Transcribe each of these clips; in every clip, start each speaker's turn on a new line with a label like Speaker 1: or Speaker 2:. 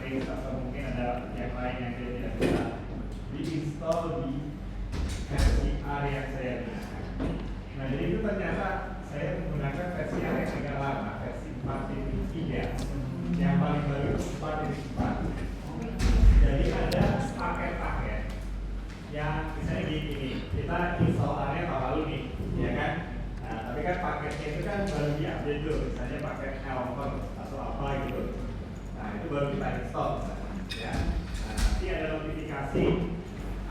Speaker 1: matrix atau mungkin ada yang lain yang dia tidak bisa diinstal di versi A yang saya gunakan. Nah, jadi itu ternyata saya menggunakan versi A yang agak lama, versi 4.3, yang paling baru itu 4.4. Jadi ada paket-paket yang misalnya gini, kita install A-nya tahun lalu nih, ya kan? Nah, tapi kan paketnya itu kan baru di-update dulu, misalnya paket Helper atau apa gitu. Nah, itu baru kita install misalnya, ya. Nah, nanti ada notifikasi,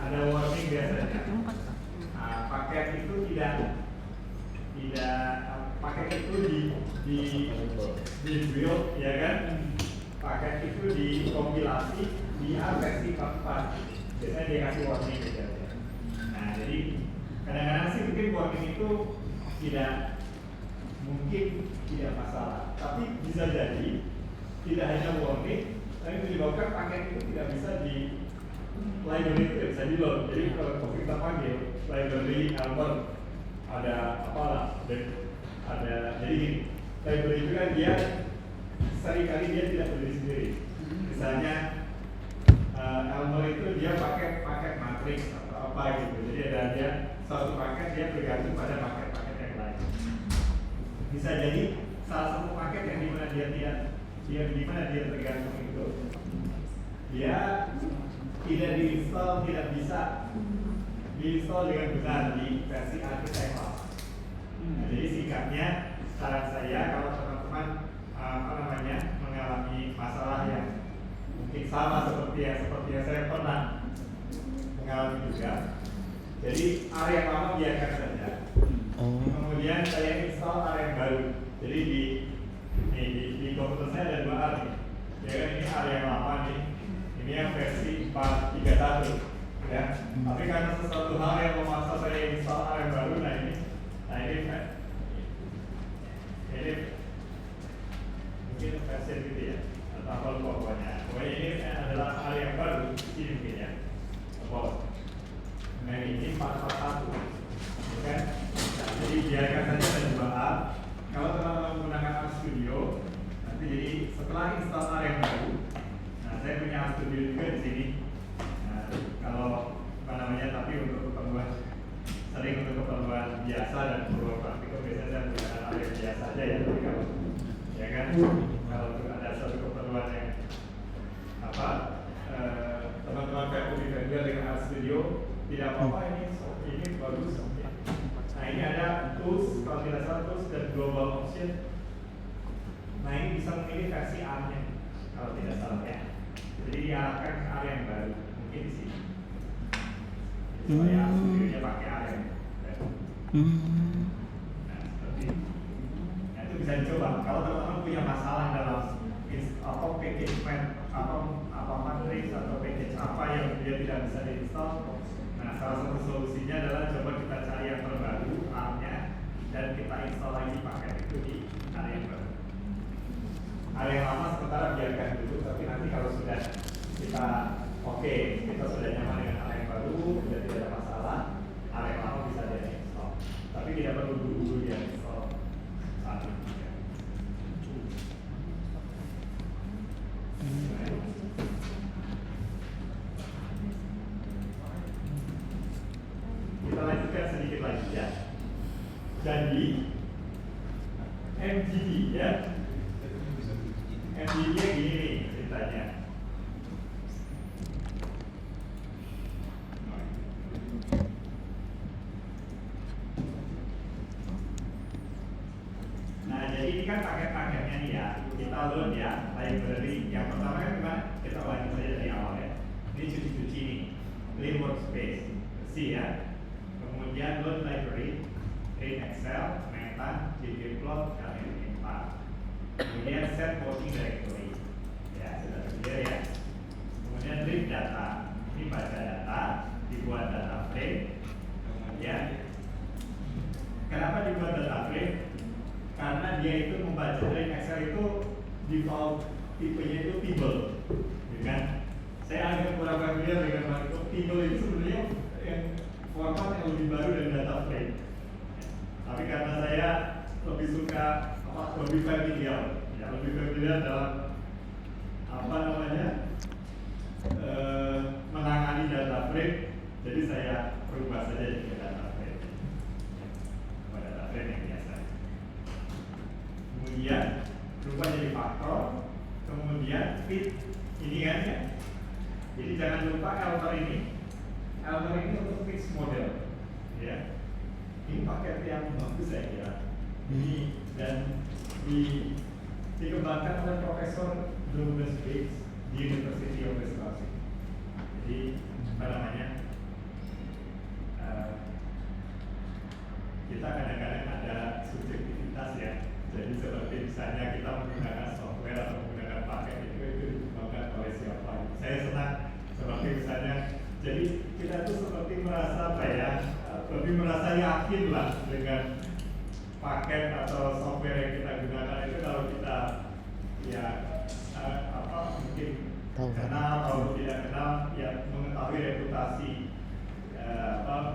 Speaker 1: ada warning biasanya. Nah, paket itu tidak paket itu di build, ya kan? Paket itu dikompilasi di versi 4.4. Biasanya dia kasih warning gitu. Nah, jadi kadang-kadang sih mungkin warning itu mungkin tidak masalah, tapi bisa jadi tidak hanya warning, tapi menyebabkan paket itu tidak bisa di library itu tidak bisa di load. Jadi kalau kita panggil library Helper ada apalah, ada jadi gini, library itu kan dia seringkali dia tidak berdiri sendiri. Misalnya Helper itu dia pakai paket matrix atau apa gitu. Jadi ada dia satu paket dia bergantung pada paket-paket yang lain. Bisa jadi salah satu paket yang dimana dia tergantung itu dia tidak diinstal, tidak bisa diinstal dengan benar di versi APK yang lama. Nah, jadi singkatnya saran saya kalau teman-teman mengalami masalah yang mungkin sama seperti yang saya pernah mengalami juga. Jadi area yang lama biarkan saja. Kemudian saya install area yang baru. Jadi di komputer saya ada 2 area. Ya kan, ini area yang lama nih. Ini yang versi 4.3.1. Ya. Tapi karena sesuatu hal yang memaksa saya install area yang baru, ini mungkin versi gitu ya. Atau pokoknya ini adalah hal yang baru ini mungkin ya. Nah, ini 4.4.1, kan? Nah, jadi biarkan saja ada 2A. Kalau teman-teman menggunakan RStudio, nanti jadi setelah install area yang baru, nah saya punya RStudio juga di sini. Nah, kalau tapi untuk keperluan biasa dan keperluan praktikal biasanya saya menggunakan area yang biasa saja ya. Tapi kalau ya kan, kalau ada satu keperluan yang teman-teman lebih familiar dengan RStudio, tidak apa-apa, ini bagus. Nah, ini ada tools, kalau tidak salah tools dan global option. Nah, ini bisa memilih versi A-nya kalau tidak salah ya. Jadi diarahkan ke area yang baru, mungkin di sini. Supaya RStudio-nya pakai area yang baru. Nah, seperti ini. Nah, itu bisa dicoba. Kalau teman-teman punya masalah dalam atau package apa matrix atau package apa yang dia tidak bisa diinstal, nah salah satu solusinya adalah coba kita cari yang terbaru A-nya dan kita install lagi paket itu di area yang baru. Area yang lama sementara biarkan dulu, tapi nanti kalau sudah kita kita sudah nyaman dengan area yang baru, sudah tidak ada masalah, area yang lama bisa di-install, tapi tidak perlu buru-buru di-install saat ini. Kita lanjutkan sedikit lagi ya. Jadi MGD ya, MGD-nya gini nih ceritanya. Nah, jadi ini kan paket-paketnya nih ya. Kita load ya, library. Yang pertama kan gimana? Kita lanjut saja dari awal ya. Ini cuci-cuci nih, clean workspace, bersih ya. Kemudian load library, create Excel, meta, ggplot, kalian 4. Kemudian set working directory. Ya, sudah clear ya. Kemudian read data. Ini baca data, dibuat data frame. Kemudian kenapa dibuat data frame? Karena dia itu membaca dari Excel itu default tipenya itu table, ya kan? Saya agak kurang familiar dengan hal itu. Table itu sebenarnya yang format yang lebih baru dari data frame. Tapi karena saya lebih suka lebih familiar dalam menangani data frame, jadi saya berubah saja jadi data frame. Data frame yang biasa. Kemudian berubah jadi faktor, kemudian fit ini kan ya. Jadi jangan lupa Elmer ini untuk fix model, ya. Ini paket yang bagus saya kira. Ini dan dikembangkan oleh Profesor Douglas Bates di University of Wisconsin. Jadi apa namanya? Kita kadang-kadang ada subjektivitas ya. Jadi seperti misalnya kita menggunakan software atau menggunakan paket itu dikembangkan oleh siapa. Saya senang seperti misalnya, jadi kita tuh seperti merasa apa ya, lebih merasa yakin lah dengan paket atau software yang kita gunakan itu kalau kita ya mungkin kenal atau tidak kenal ya, mengetahui reputasi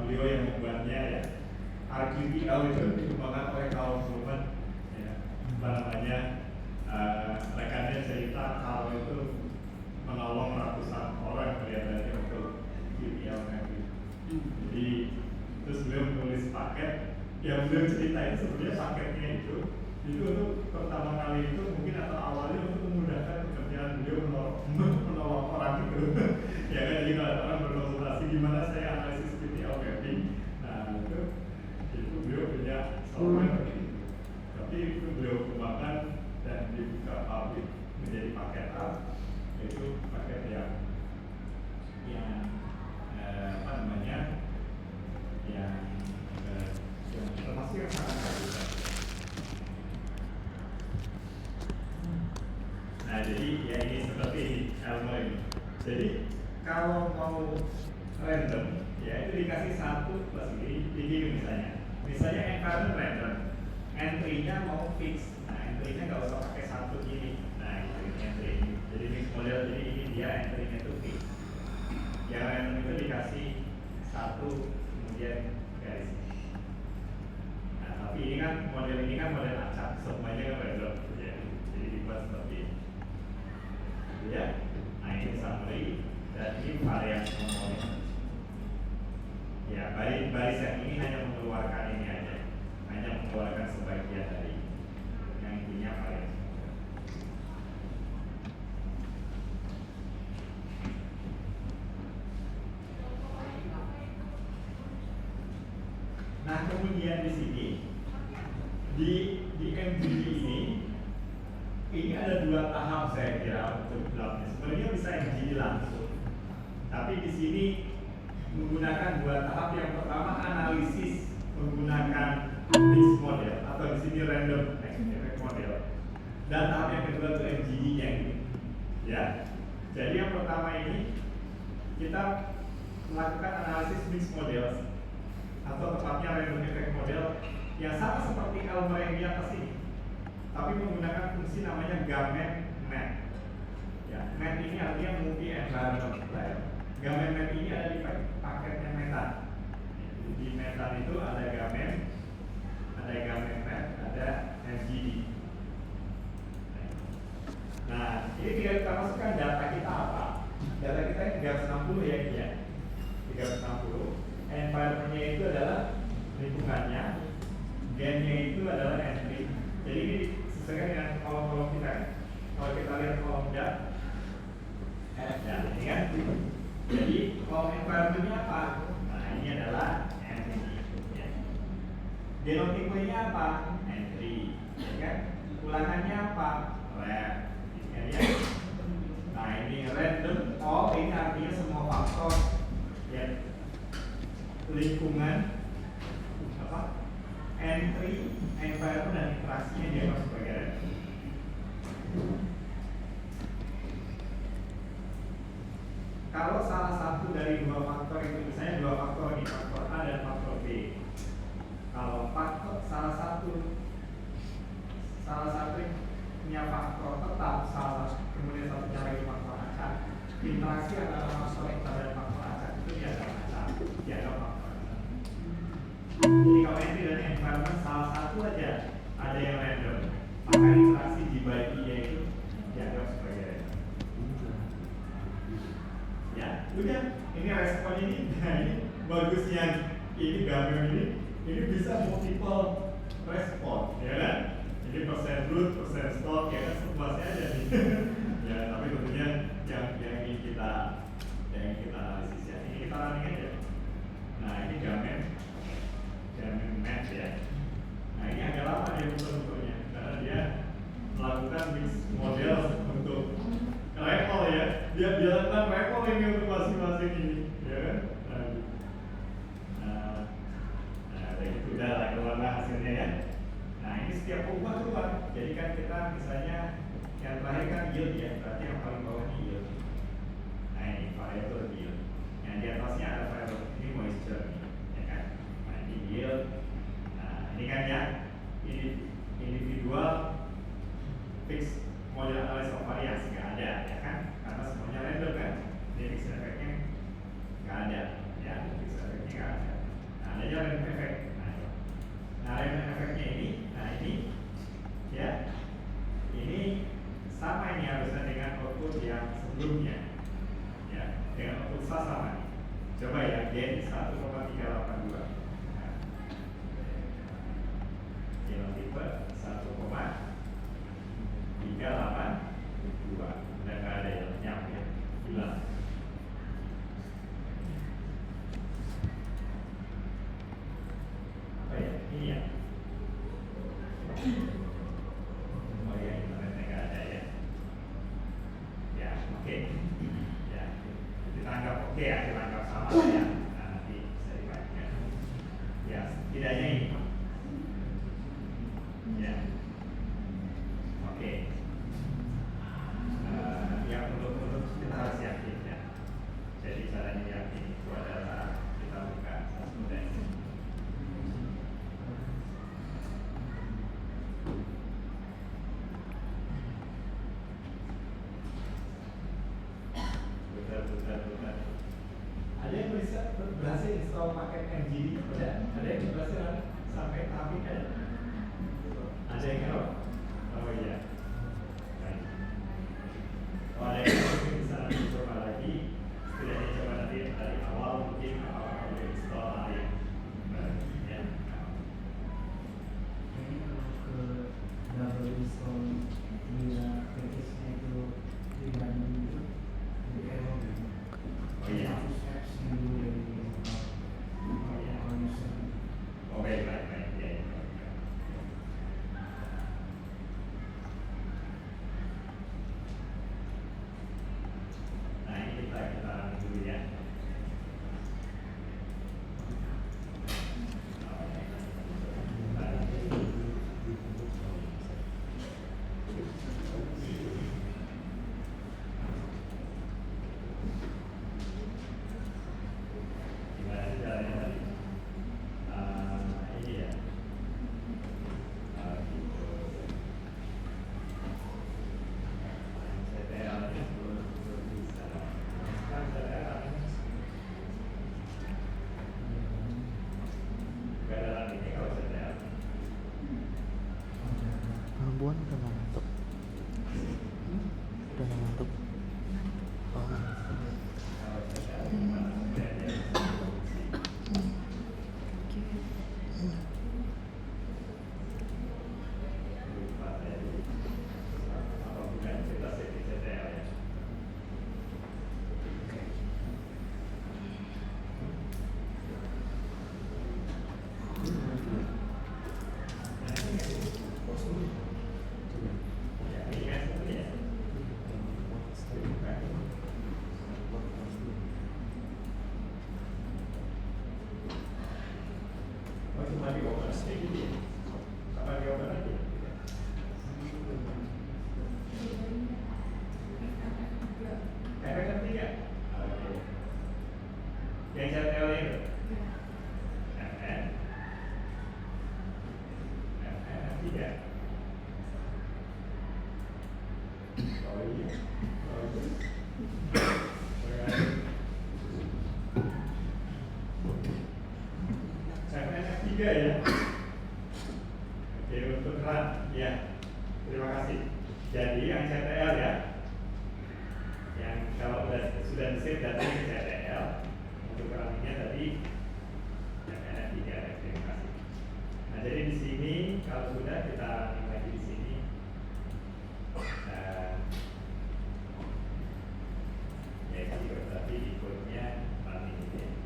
Speaker 1: beliau yang membuatnya ya. RQTL itu dikembangkan oleh Carl Trueman ya, apa namanya, rekannya cerita kalau itu menolong ratusan orang kelihatannya untuk QTL nanti. Jadi terus beliau menulis paket yang beliau cerita itu sebenarnya paketnya itu tuh pertama kali itu mungkin atau awalnya untuk memudahkan pekerjaan beliau menolong orang itu ya kan. Jadi kalau orang berkonsultasi gimana saya analisis QTL mapping, nah itu beliau punya software tapi itu beliau kembangkan dan dibuka publik menjadi paket A, yaitu paket yang apa namanya, yang termasuk yang sangat bagus. Nah jadi ya ini seperti Elmer ini. Jadi kalau mau random ya itu dikasih 1 plus ini misalnya environment random, entry-nya mau fix. Nah entry-nya nggak usah pakai 1 gini. Nah itu entry ini. Jadi mix model, jadi ini dia entry-nya itu fix. Yang random itu dikasih 1 kemudian garis. Nah tapi ini kan model acak, semuanya kan random ya. Jadi dibuat seperti ini. Ya. Nah ini summary dan ini varian komponen. Ya, baris yang ini hanya mengeluarkan ini aja, hanya mengeluarkan sebagian dari yang intinya varian. Nah kemudian di sini di MGD ini ada 2 tahap saya kira untuk blognya. Sebenarnya bisa MGD langsung, tapi di sini menggunakan 2 tahap. Yang pertama analisis menggunakan mixed model atau di sini random effect model, dan tahap yang kedua itu MGD-nya gitu. Ya. Jadi yang pertama ini kita melakukan analisis mixed model atau tepatnya random effect model yang sama seperti Elmer yang di atas ini, tapi menggunakan fungsi namanya Gamet Map. Ya, map ini artinya multi environment layer. Gamet map ini ada di paketnya Metan. Di Metan itu ada Gamet map, ada MGD. Nah, ini tinggal kita masukkan data kita apa? Data kita ini 360 ya ini ya. 360. Environment-nya itu adalah lingkungannya, gen-nya itu adalah entry. Jadi ini disesuaikan dengan kolom-kolom kita. Kalau kita lihat kolom dat, ya ini kan. Jadi kolom environment-nya apa? Nah ini adalah entry. Ya. Genotipenya apa? Entry. Ya kan? Ulangannya apa? Ref. Ya. Nah ini random. Oh ini artinya semua faktor. Ya. Lingkungan, apa? Entry, environment dan interaksinya dia masuk sebagai random. Kalau salah satu dari 2 faktor itu, misalnya 2 faktor ini, faktor A dan faktor B. Kalau faktor salah satu punya faktor tetap, kemudian satunya lagi faktor acak, interaksi antara faktor tetap dan faktor acak itu dianggap acak, dianggap faktor acak. Jadi kalau entry dan environment salah satu aja ada yang random, maka interaksi dibagi yaitu dianggap sebagai random. udah ini respon ini. Nah ini bagusnya ini gampang ini bisa multiple respon, ya kan? Jadi persen root, persen stock, ya kan semuanya aja nih. Ya tapi tentunya yang ingin kita analisis ya, ini kita running aja. Nah ini gamen match ya. Nah ini agak lama dia bentuknya karena dia melakukan mix model untuk recall ya. Dia lakukan recall ini untuk masing-masing ini, ya kan? Nah, itu udah lah keluar hasilnya ya. Nah ini setiap ubah keluar. Jadi kan kita misalnya yang terakhir kan yield ya, berarti yang paling bawah ini yield. Nah ini variable yield. Yang di atasnya ada variable ini moisture, ya kan? Nah ini yield. Nah ini kan ya, ini individual fix model analysis of variance nggak ada, ya kan? Karena semuanya random kan. Jadi fix effect-nya nggak ada, ya. Fix effect-nya nggak ada. Nah adanya random effect. Nah random effect-nya ini, nah ini, ya, ini sama ini harusnya dengan output yang sebelumnya, ya, dengan output sama. Coba ya, gain 1,382. Tipe 1,382. Udah nggak ada yang nyampe ya, hilang. Apa ya? Ini ya. Oh ya, internetnya nggak ada ya. Ya, oke. Ya, ditangkap oke ya, ditangkap sama ya. Nah, nanti bisa dipakai. Ya, setidaknya ini. Ya, oke. Yang untuk kita harus yakin ya. Jadi caranya yakin itu adalah kita buka semudah ini. Betul. Ada yang bisa berhasil install paket MGD? Ada yang berhasil sampai tahap ini ada? Ada yang error? Oh iya. Baik. Oh, ada yang mungkin bisa nanti coba lagi. Setidaknya coba nanti dari awal mungkin apakah boleh install lagi. Ya.
Speaker 2: Ini kalau ke double install dia package-nya itu dibanding itu di error gitu.
Speaker 1: Oh iya.
Speaker 2: Apps yang dulu dari user.
Speaker 1: Oh baik. Ya. Nah ini kita dulu ya. Gimana caranya tadi? Ini ya.
Speaker 3: Buan udah ngantuk. Udah ngantuk. Oh. Yang saya teori itu FN 3. Oh iya. FN 3 ya. Oke, untuk run ya. Terima kasih. Jadi yang CTL ya. Yang kalau udah sudah di-save datanya ke CTL. Untuk running-nya tadi FNF 3 terima kasih. Nah, jadi di sini kalau sudah kita running lagi di sini. Ya itu berarti inputnya running ini.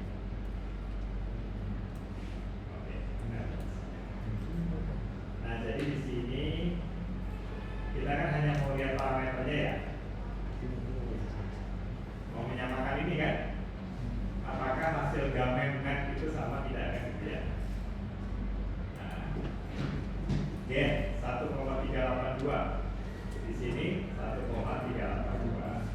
Speaker 3: Oke, benar. Nah, jadi di sini kita kan hanya mau lihat parameternya ya. Mau menyamakan ini kan? Apakah hasil gamen map itu sama tidak kan gitu ya? Nah, gen 1,382 di sini 1,382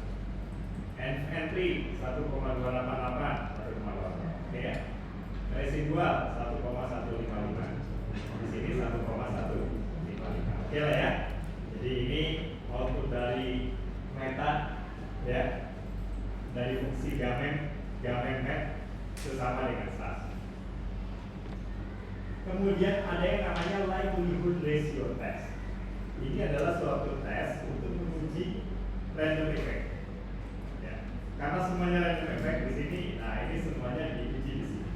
Speaker 3: entry 1,288 oke ya. Residual 1,155 di sini 1,155 oke lah ya. Jadi ini output dari meta ya, dari fungsi gamen map itu sama dengan SAS. Kemudian ada yang namanya likelihood ratio test. Ini adalah suatu tes untuk menguji random effect. Ya. Karena semuanya random effect di sini, nah ini semuanya diuji di sini.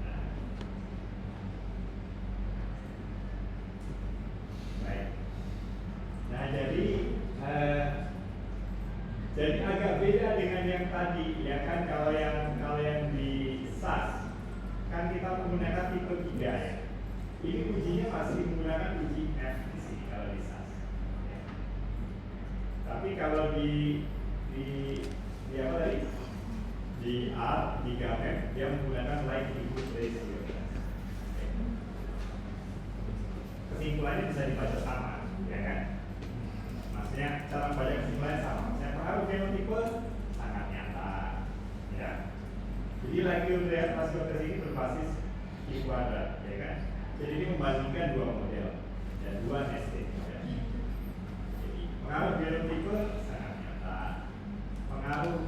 Speaker 3: Nah. Baik. Nah jadi agak beda dengan yang tadi, ya kan? Kalau yang di SAS kan kita menggunakan tipe 3 ya. Ini ujinya masih menggunakan uji F di sini kalau di SAS. Ya. Tapi kalau di apa tadi? Di R, di gamen dia menggunakan likelihood ratio. Kesimpulannya bisa dibaca sama, ya kan? Maksudnya cara membaca kesimpulannya sama. Maksudnya pengaruh fenotipe sangat nyata, ya. Jadi likelihood ratio tes ini berbasis I kuadrat, ya kan? Jadi ini membandingkan dua model dan dua nested model. Jadi pengaruh fenotipe sangat nyata, pengaruh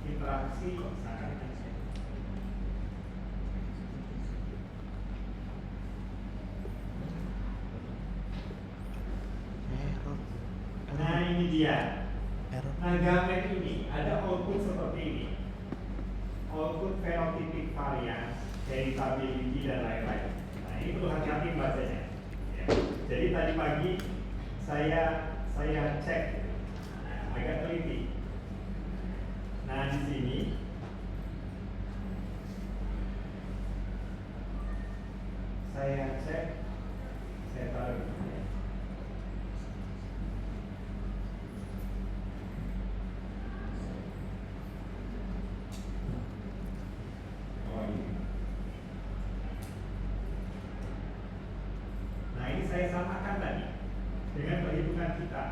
Speaker 3: interaksi sangat nyata. Nah ini dia. Nah gamen ini ada output seperti ini, output phenotypic variance, heritability dan lain-lain. Nah ini perlu hati-hati bacanya. Ya. Jadi tadi pagi saya cek, nah, agak teliti. Nah di sini saya cek, saya taruh di sini. Nah ini saya samakan tadi dengan perhitungan kita.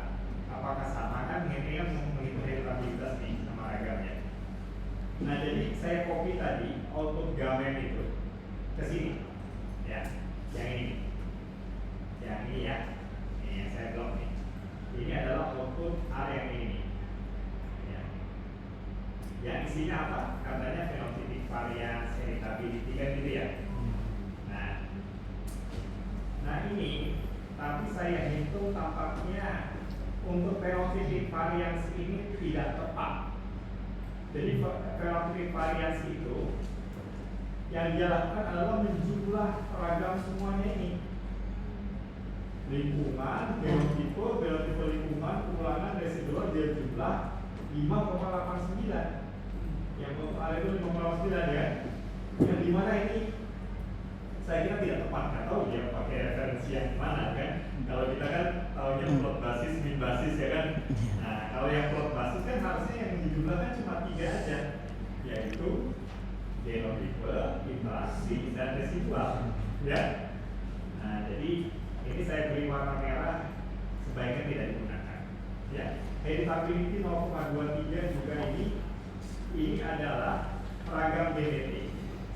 Speaker 3: Apakah sama kan? Ini yang menghitung heritabilitas nih sama ragamnya. Nah jadi saya copy tadi output gamen itu ke sini, ya, yang ini ya, ini yang saya blok nih. Ini adalah output R yang ini, ya. Yang isinya apa? Katanya phenotypic variance, heritability kan gitu ya. Nah ini, tapi saya hitung tampaknya untuk phenotypic variance ini tidak tepat. Jadi phenotypic variance itu yang dia lakukan adalah menjumlah ragam semuanya ini. Lingkungan, genotipe lingkungan, ulangan, residual dia jumlah 5,89. Yang untuk area itu 5,89 ya. Yang dimana ini saya kira tidak tepat, nggak tahu dia pakai referensi yang mana kan. Kalau kita kan tahunya plot basis, min basis ya kan. Nah kalau yang plot basis kan harusnya yang dijumlahkan cuma 3 aja, yaitu genotipe, interaksi, dan residual ya. Nah jadi ini saya beri warna merah, sebaiknya tidak digunakan ya. Heritability 0,23 juga ini adalah ragam genetik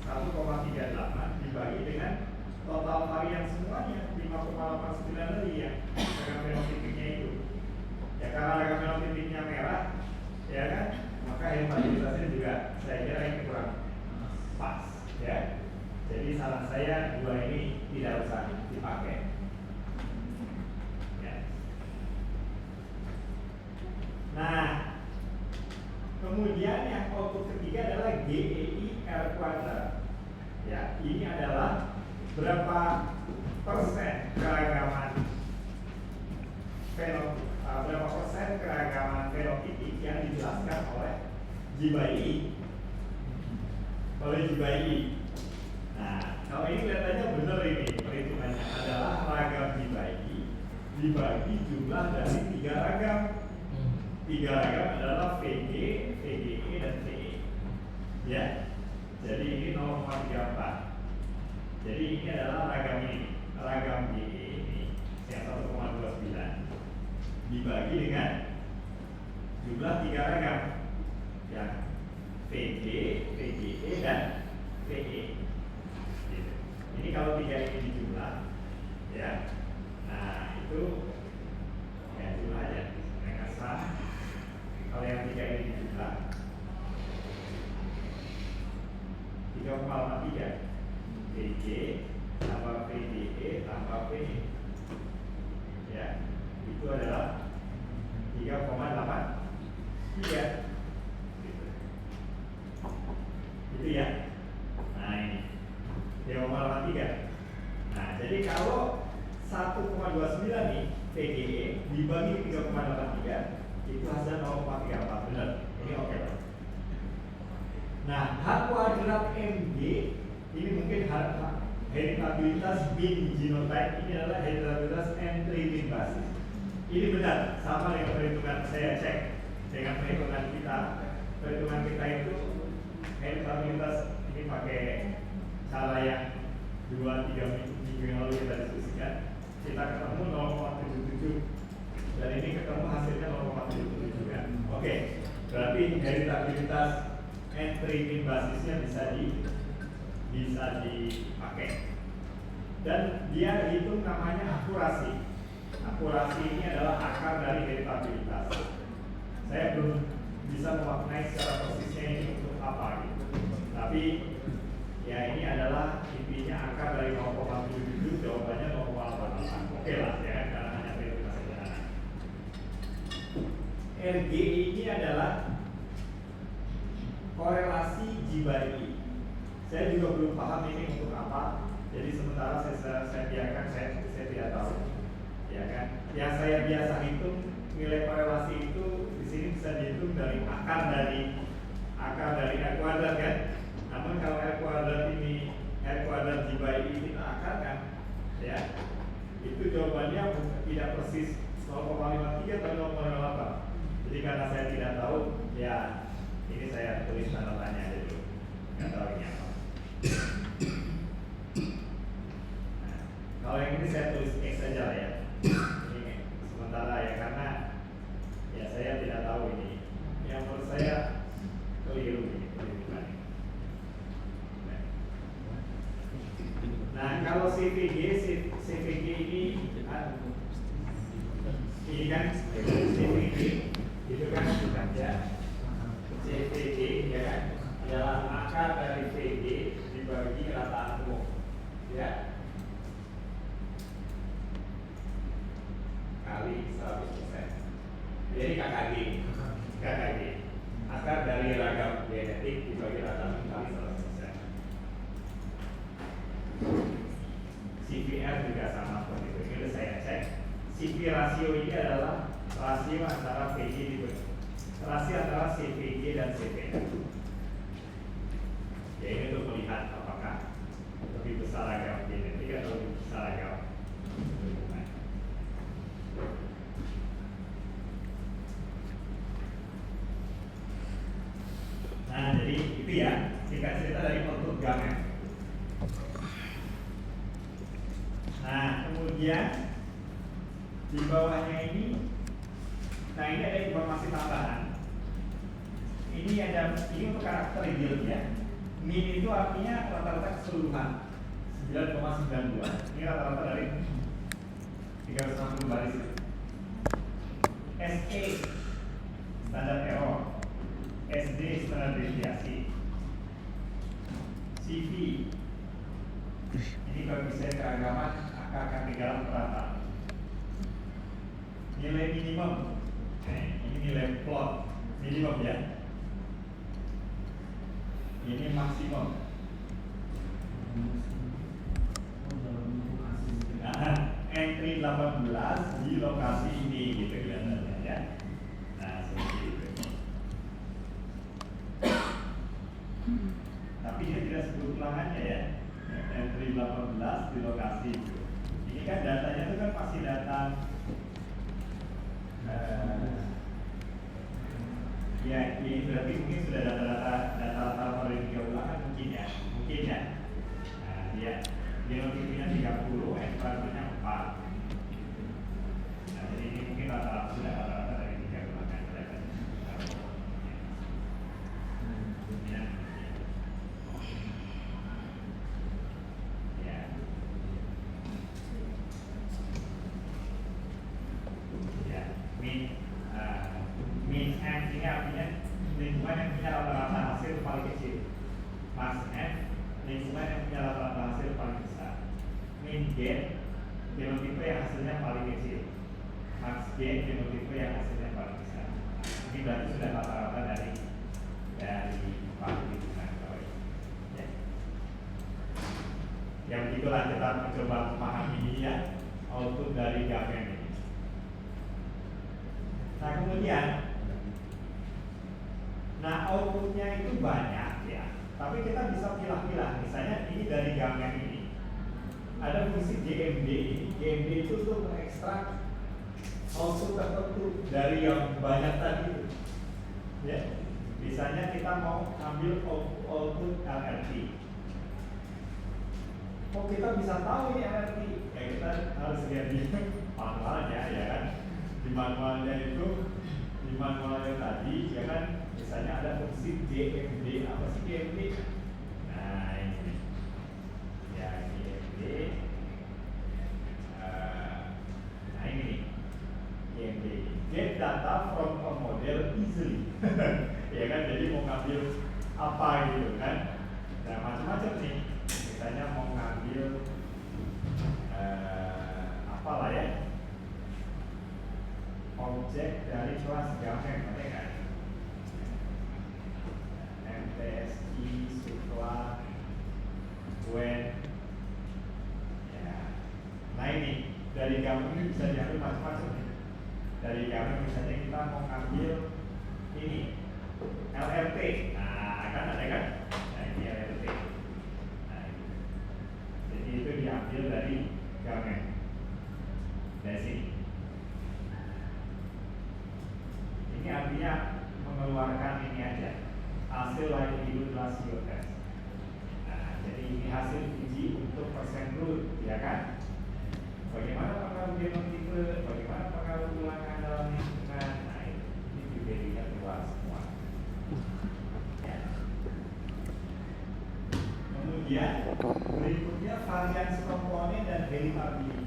Speaker 3: 1,38 dibagi dengan total varian semuanya 5,89 tadi ya, ragam fenotipiknya itu ya. Karena ragam fenotipiknya merah ya kan, maka heritabilitasnya juga saya kira ini kurang pas ya. Jadi saran saya dua ini tidak usah dipakai ya. Nah Kemudian yang output ketiga adalah GEI R kuadrat. Ya, ini adalah berapa persen keragaman berapa persen keragaman fenotitik yang dijelaskan oleh G/I. Nah, kalau ini kelihatannya benar ini perhitungannya adalah ragam G/I dibagi jumlah dari 3 ragam. 3 ragam adalah VG, VGE, dan VE. Ya, jadi ini 0,34. Jadi ini adalah ragam ini, ragam GE ini yang 1,29 dibagi dengan jumlah 3 ragam yang VG, VGE, dan VE. Gitu. Ini kalau 3 ini dijumlah, ya. Nah itu ya jumlah aja yang asal. Kalau yang 3 ini dijumlah 3,3 VG tambah VGE tambah VE, ya itu adalah 3,83 gitu. Itu ya. Nah ini 3,83. Nah jadi kalau 1,29 nih VGE dibagi 3,83 itu hasilnya 0,34. Benar, ini oke Pak. Nah H kuadrat MG ini mungkin heritabilitas bin genotype, ini adalah heritabilitas entry bin basis. Ini benar, sama dengan perhitungan saya cek dengan perhitungan kita. Perhitungan kita itu heritabilitas ini pakai cara yang 2-3 minggu yang lalu kita diskusikan. Kita ketemu 0,77 dan ini ketemu hasilnya 0,77 kan. Oke, berarti heritabilitas entry bin basisnya bisa dipakai. Dan dia hitung namanya akurasi. Akurasi ini adalah akar dari heritabilitas. Saya belum bisa memaknai secara persisnya ini untuk apa gitu. Tapi ya ini adalah intinya akar dari 0,77, jawabannya 0,88. Oke lah ya, karena hanya periode sederhana. RGI ini adalah korelasi G/I. Saya juga belum paham ini untuk apa. Jadi sementara saya biarkan, saya tidak tahu. Ya kan? Yang saya biasa hitung nilai korelasi itu di sini bisa dihitung dari akar dari R kuadrat kan. Namun kalau R kuadrat G/I kita akarkan, ya itu jawabannya tidak persis 0,53 atau 0,08. Jadi karena saya tidak tahu, ya ini saya tulis tanda tanya aja dulu. Nggak tahu ini apa. Nah, kalau yang ini saya tulis X saja lah ya. Ini sementara ya, karena ya saya tidak tahu ini. Yang menurut saya keliru ini perhitungan. Nah, kalau CVG ini kan CVG itu kan ya CVG ya kan adalah akar dari VG dibagi rata umum, ya kali 100%. Jadi KKG akar dari ragam genetik dibagi rata umum kali 100%. CVR juga sama seperti itu. Ini saya cek. CV rasio ini adalah rasio antara VG rasio antara CVG dan CVR. Ya ini untuk melihat apakah lebih besar ragam genetik atau lebih besar ragam hubungan. Nah jadi itu ya singkat cerita dari output gamet. Nah kemudian di bawahnya ini, nah ini ada informasi tambahan. Ini untuk karakter yield ya. Min itu artinya rata-rata keseluruhan 9,92. Ini rata-rata dari 360 baris. SE standar error, SD standar deviasi, CV ini kalau misalnya keagamaan akan digarap rata. Nilai minimum, ini nilai plot minimum ya. Ini maksimum. Nah, entry 18 di lokasi ini gitu kelihatannya ya. Nah, seperti itu. Tapi dia tidak sebut ulangannya ya. Entry 18 di lokasi itu. Ini kan datanya itu kan pasti data ya, ini berarti mungkin sudah data periode ulangan mungkin ya. Nah, dia notifikasinya 30, expirednya 4. Nah, jadi ini mungkin sudah rata-rata dari 3 ulangan. Ya. Ya. Ya, min M ini artinya lingkungan yang punya rata-rata hasil paling kecil. Max M lingkungan yang punya rata-rata hasil paling besar. Min G genotipe yang hasilnya paling kecil. Max G genotipe yang hasilnya paling besar. Ini berarti sudah rata-rata dari lingkungan. Ya. Ya begitulah kita mencoba memahami ini ya, output dari gamen ini. Nah kemudian, outputnya itu banyak ya, tapi kita bisa pilah-pilah. Misalnya ini dari gamen ini, ada fungsi GMD ini. GMD itu untuk mengekstrak output tertentu dari yang banyak tadi itu. Ya, misalnya kita mau ambil output LRT. Kok kita bisa tahu ini LRT? Ya kita harus lihat di manualnya ya kan. Di manualnya tadi ya kan, misalnya ada fungsi GMD. Apa sih GMD? Nah ini ya GMD. Nah ini GMD, get data from a model easily. Ya kan, jadi mau ngambil apa gitu kan. Nah macam-macam nih, misalnya mau ngambil apalah ya, objek dari kelas gamen, ya kan? MTSI, Sukla, when, ya. Nah ini dari gamen ini bisa diambil macam-macam nih. Dari gamen misalnya kita mau ngambil ini LRT, nah kan ada kan? Nah ini LRT. Nah, ini. Jadi itu diambil dari gamen. Dari sini. Ini artinya mengeluarkan ini aja, hasil likelihood ratio test. Nah, jadi ini hasil uji untuk persen root, ya kan? Bagaimana pengaruh genotipe, bagaimana pengaruh ulangan dalam lingkungan. Nah, ini juga dilihat luar semua. Ya. Kemudian berikutnya varians komponen dan heritability.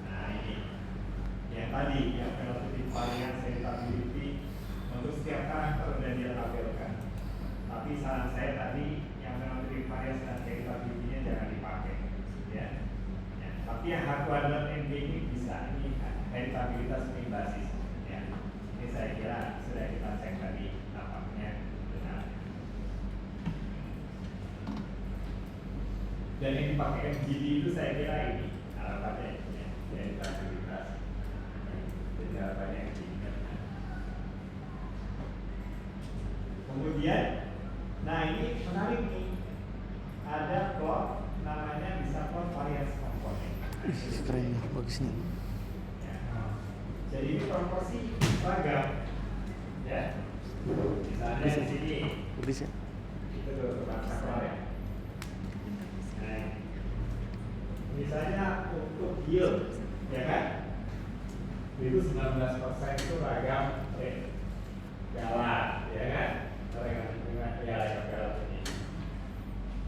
Speaker 3: Nah ini yang tadi yang phenotypic variance heritability untuk setiap karakter dan dia tabelkan. Tapi saran saya tadi yang phenotypic variance dan heritability-nya jangan dipakai, ya. Ya. Tapi yang hard quadrant MD ini bisa, ini heritabilitas ini basis, ya. Ini saya kira sudah kita cek tadi nampaknya benar. Dan yang dipakai MGD itu saya kira ini harapannya ya, heritabilitas. Jadi harapannya MGD. Kemudian, nah ini menarik nih, ada plot namanya bisa plot variance komponen.
Speaker 4: Keren ya, bagus nih.
Speaker 3: Ya. Jadi ini proporsi seragam, ya. Misalnya di sini,
Speaker 4: Bisa.
Speaker 3: itu tukang saklar ya. Nah, misalnya untuk yield, ya kan? Itu 19% itu ragam jalan, ya kan? Ragam lingkungan, ya ragam jalan ini.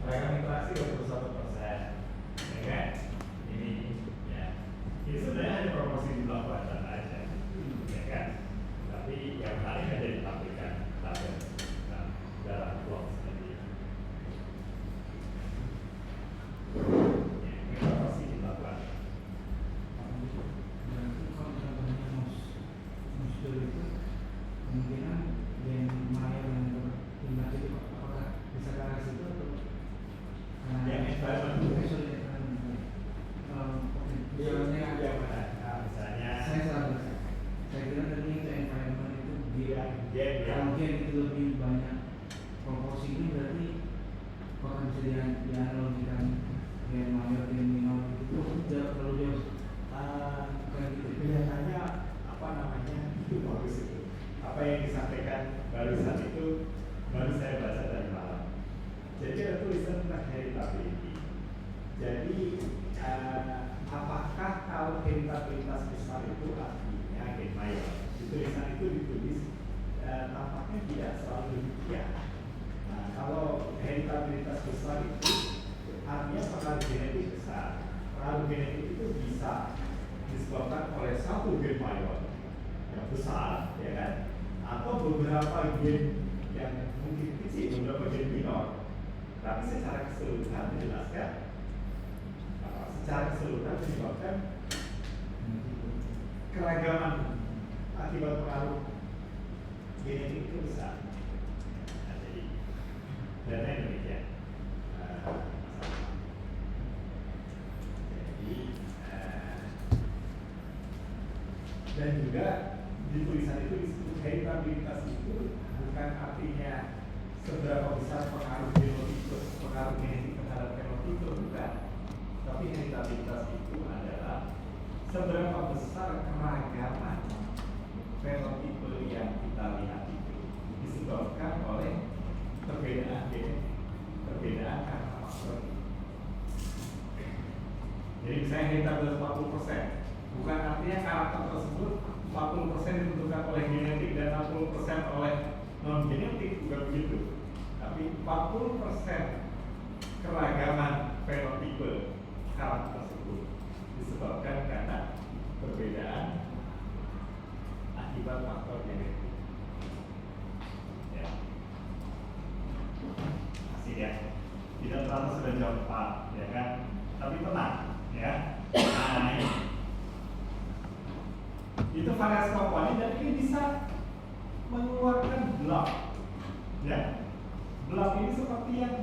Speaker 3: Ragam interaksi 21%, ya kan? Ini, ya. Ini sebenarnya hanya proporsi jumlah kuadrat aja, ya kan? Tapi yang menarik aja ditampilkan tabel dalam blok seperti ini. Ya, ini proporsi jumlah kuadrat.
Speaker 2: Berarti kalau contohnya musuh itu kemungkinan yang Maya yang berpindah itu apakah bisa ke arah situ? gen itu lebih banyak proporsi ini berarti apakah bisa dianalogikan gen mayor gen minor itu tidak terlalu jauh bukan gitu.
Speaker 3: Kelihatannya apa namanya itu bagus itu. Apa yang disampaikan barusan itu baru saya baca dari malam. Jadi ada tulisan tentang heritability. Jadi apakah kalau heritabilitas besar itu artinya gen mayor? Di tulisan itu ditulis tampaknya tidak selalu demikian. Nah, kalau heritabilitas besar itu artinya pengaruh genetik besar. Pengaruh genetik itu bisa disebabkan oleh satu gen mayor yang besar, ya kan? Atau beberapa gen yang mungkin kecil, beberapa gen minor. Tapi secara keseluruhan menjelaskan, secara keseluruhan menyebabkan keragaman akibat pengaruh genetik itu besar. Nah, jadi dana demikian. Dan juga di tulisan itu disebut heritabilitas itu bukan artinya seberapa besar pengaruh genetik terhadap fenotipe, bukan. Tapi heritabilitas itu adalah seberapa besar keragaman fenotipe yang kita lihat itu disebabkan oleh perbedaan genetik, perbedaan karena faktor. Jadi misalnya heritabilitas 40%. Bukan artinya karakter tersebut 40% ditentukan oleh genetik dan 60% oleh non genetik, bukan begitu. Tapi 40% keragaman fenotipe karakter tersebut disebabkan karena perbedaan akibat faktor genetik. Ya. Masih ya. Tidak terlalu sudah jawab Pak, ya kan? Tapi tenang, ya. Nah, ini. Itu variasi komponen dan ini bisa mengeluarkan blok, ya. Blok ini seperti yang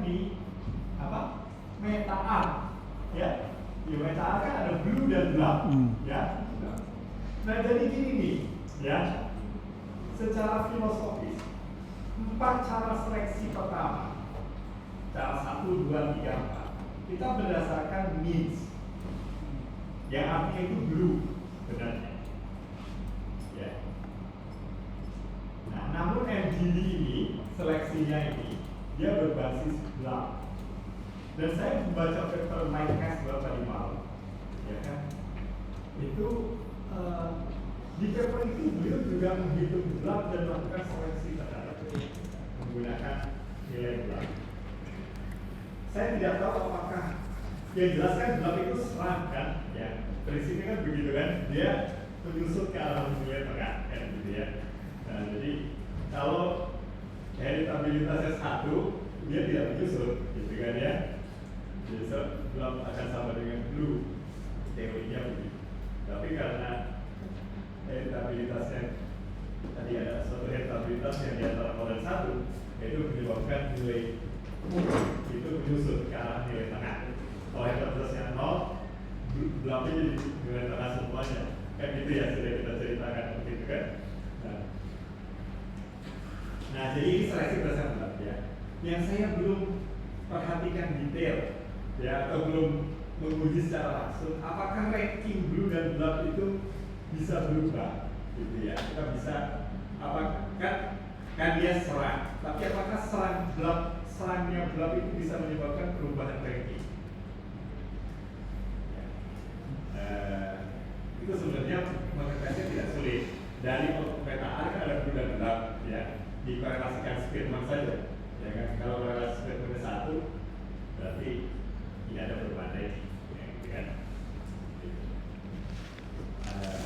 Speaker 3: di apa? Meta A, ya. Di meta A kan ada blue dan black, ya. Nah jadi gini nih, ya. Secara filosofis, 4 cara seleksi pertama, cara 1, 2, 3, 4, kita berdasarkan needs. Yang artinya itu blue sebenarnya, ya. Nah, namun MGD ini seleksinya ini dia berbasis black. Dan saya membaca paper Mike Hess beberapa malam, ya kan? Itu di paper itu beliau juga menghitung black dan melakukan seleksi terhadap menggunakan nilai black. Saya tidak tahu apakah yang jelas kan blok itu serang kan, ya prinsipnya kan begitu kan, dia menyusut ke arah nilai tengah kan gitu ya. Nah jadi kalau heritabilitasnya 1, dia tidak menyusut gitu kan ya. Jadi blok akan sama dengan blue, teorinya begitu. Tapi karena heritabilitasnya tadi ada suatu heritabilitas yang di antara 0 dan 1, itu menyebabkan nilai itu menyusut ke arah nilai tengah. Kalau heritabilitasnya 0, bloknya jadi nilai tengah semuanya. Kan gitu ya, sudah kita ceritakan begitu kan. Nah jadi ini seleksi berdasarkan blok ya. Yang saya belum perhatikan detail ya, atau belum menguji secara langsung, apakah ranking blue dan black itu bisa berubah gitu ya. Kita bisa, apakah kan dia serang, tapi apakah serangnya black itu bisa menyebabkan perubahan ranking? Itu sebenarnya mengetesnya tidak sulit. Dari pemetaan kan ada blue dan black ya, dikorelasikan statement saja ya kan. Kalau korelasi statementnya 1, berarti tidak ada perubahan ranking ya, gitu kan. Nah,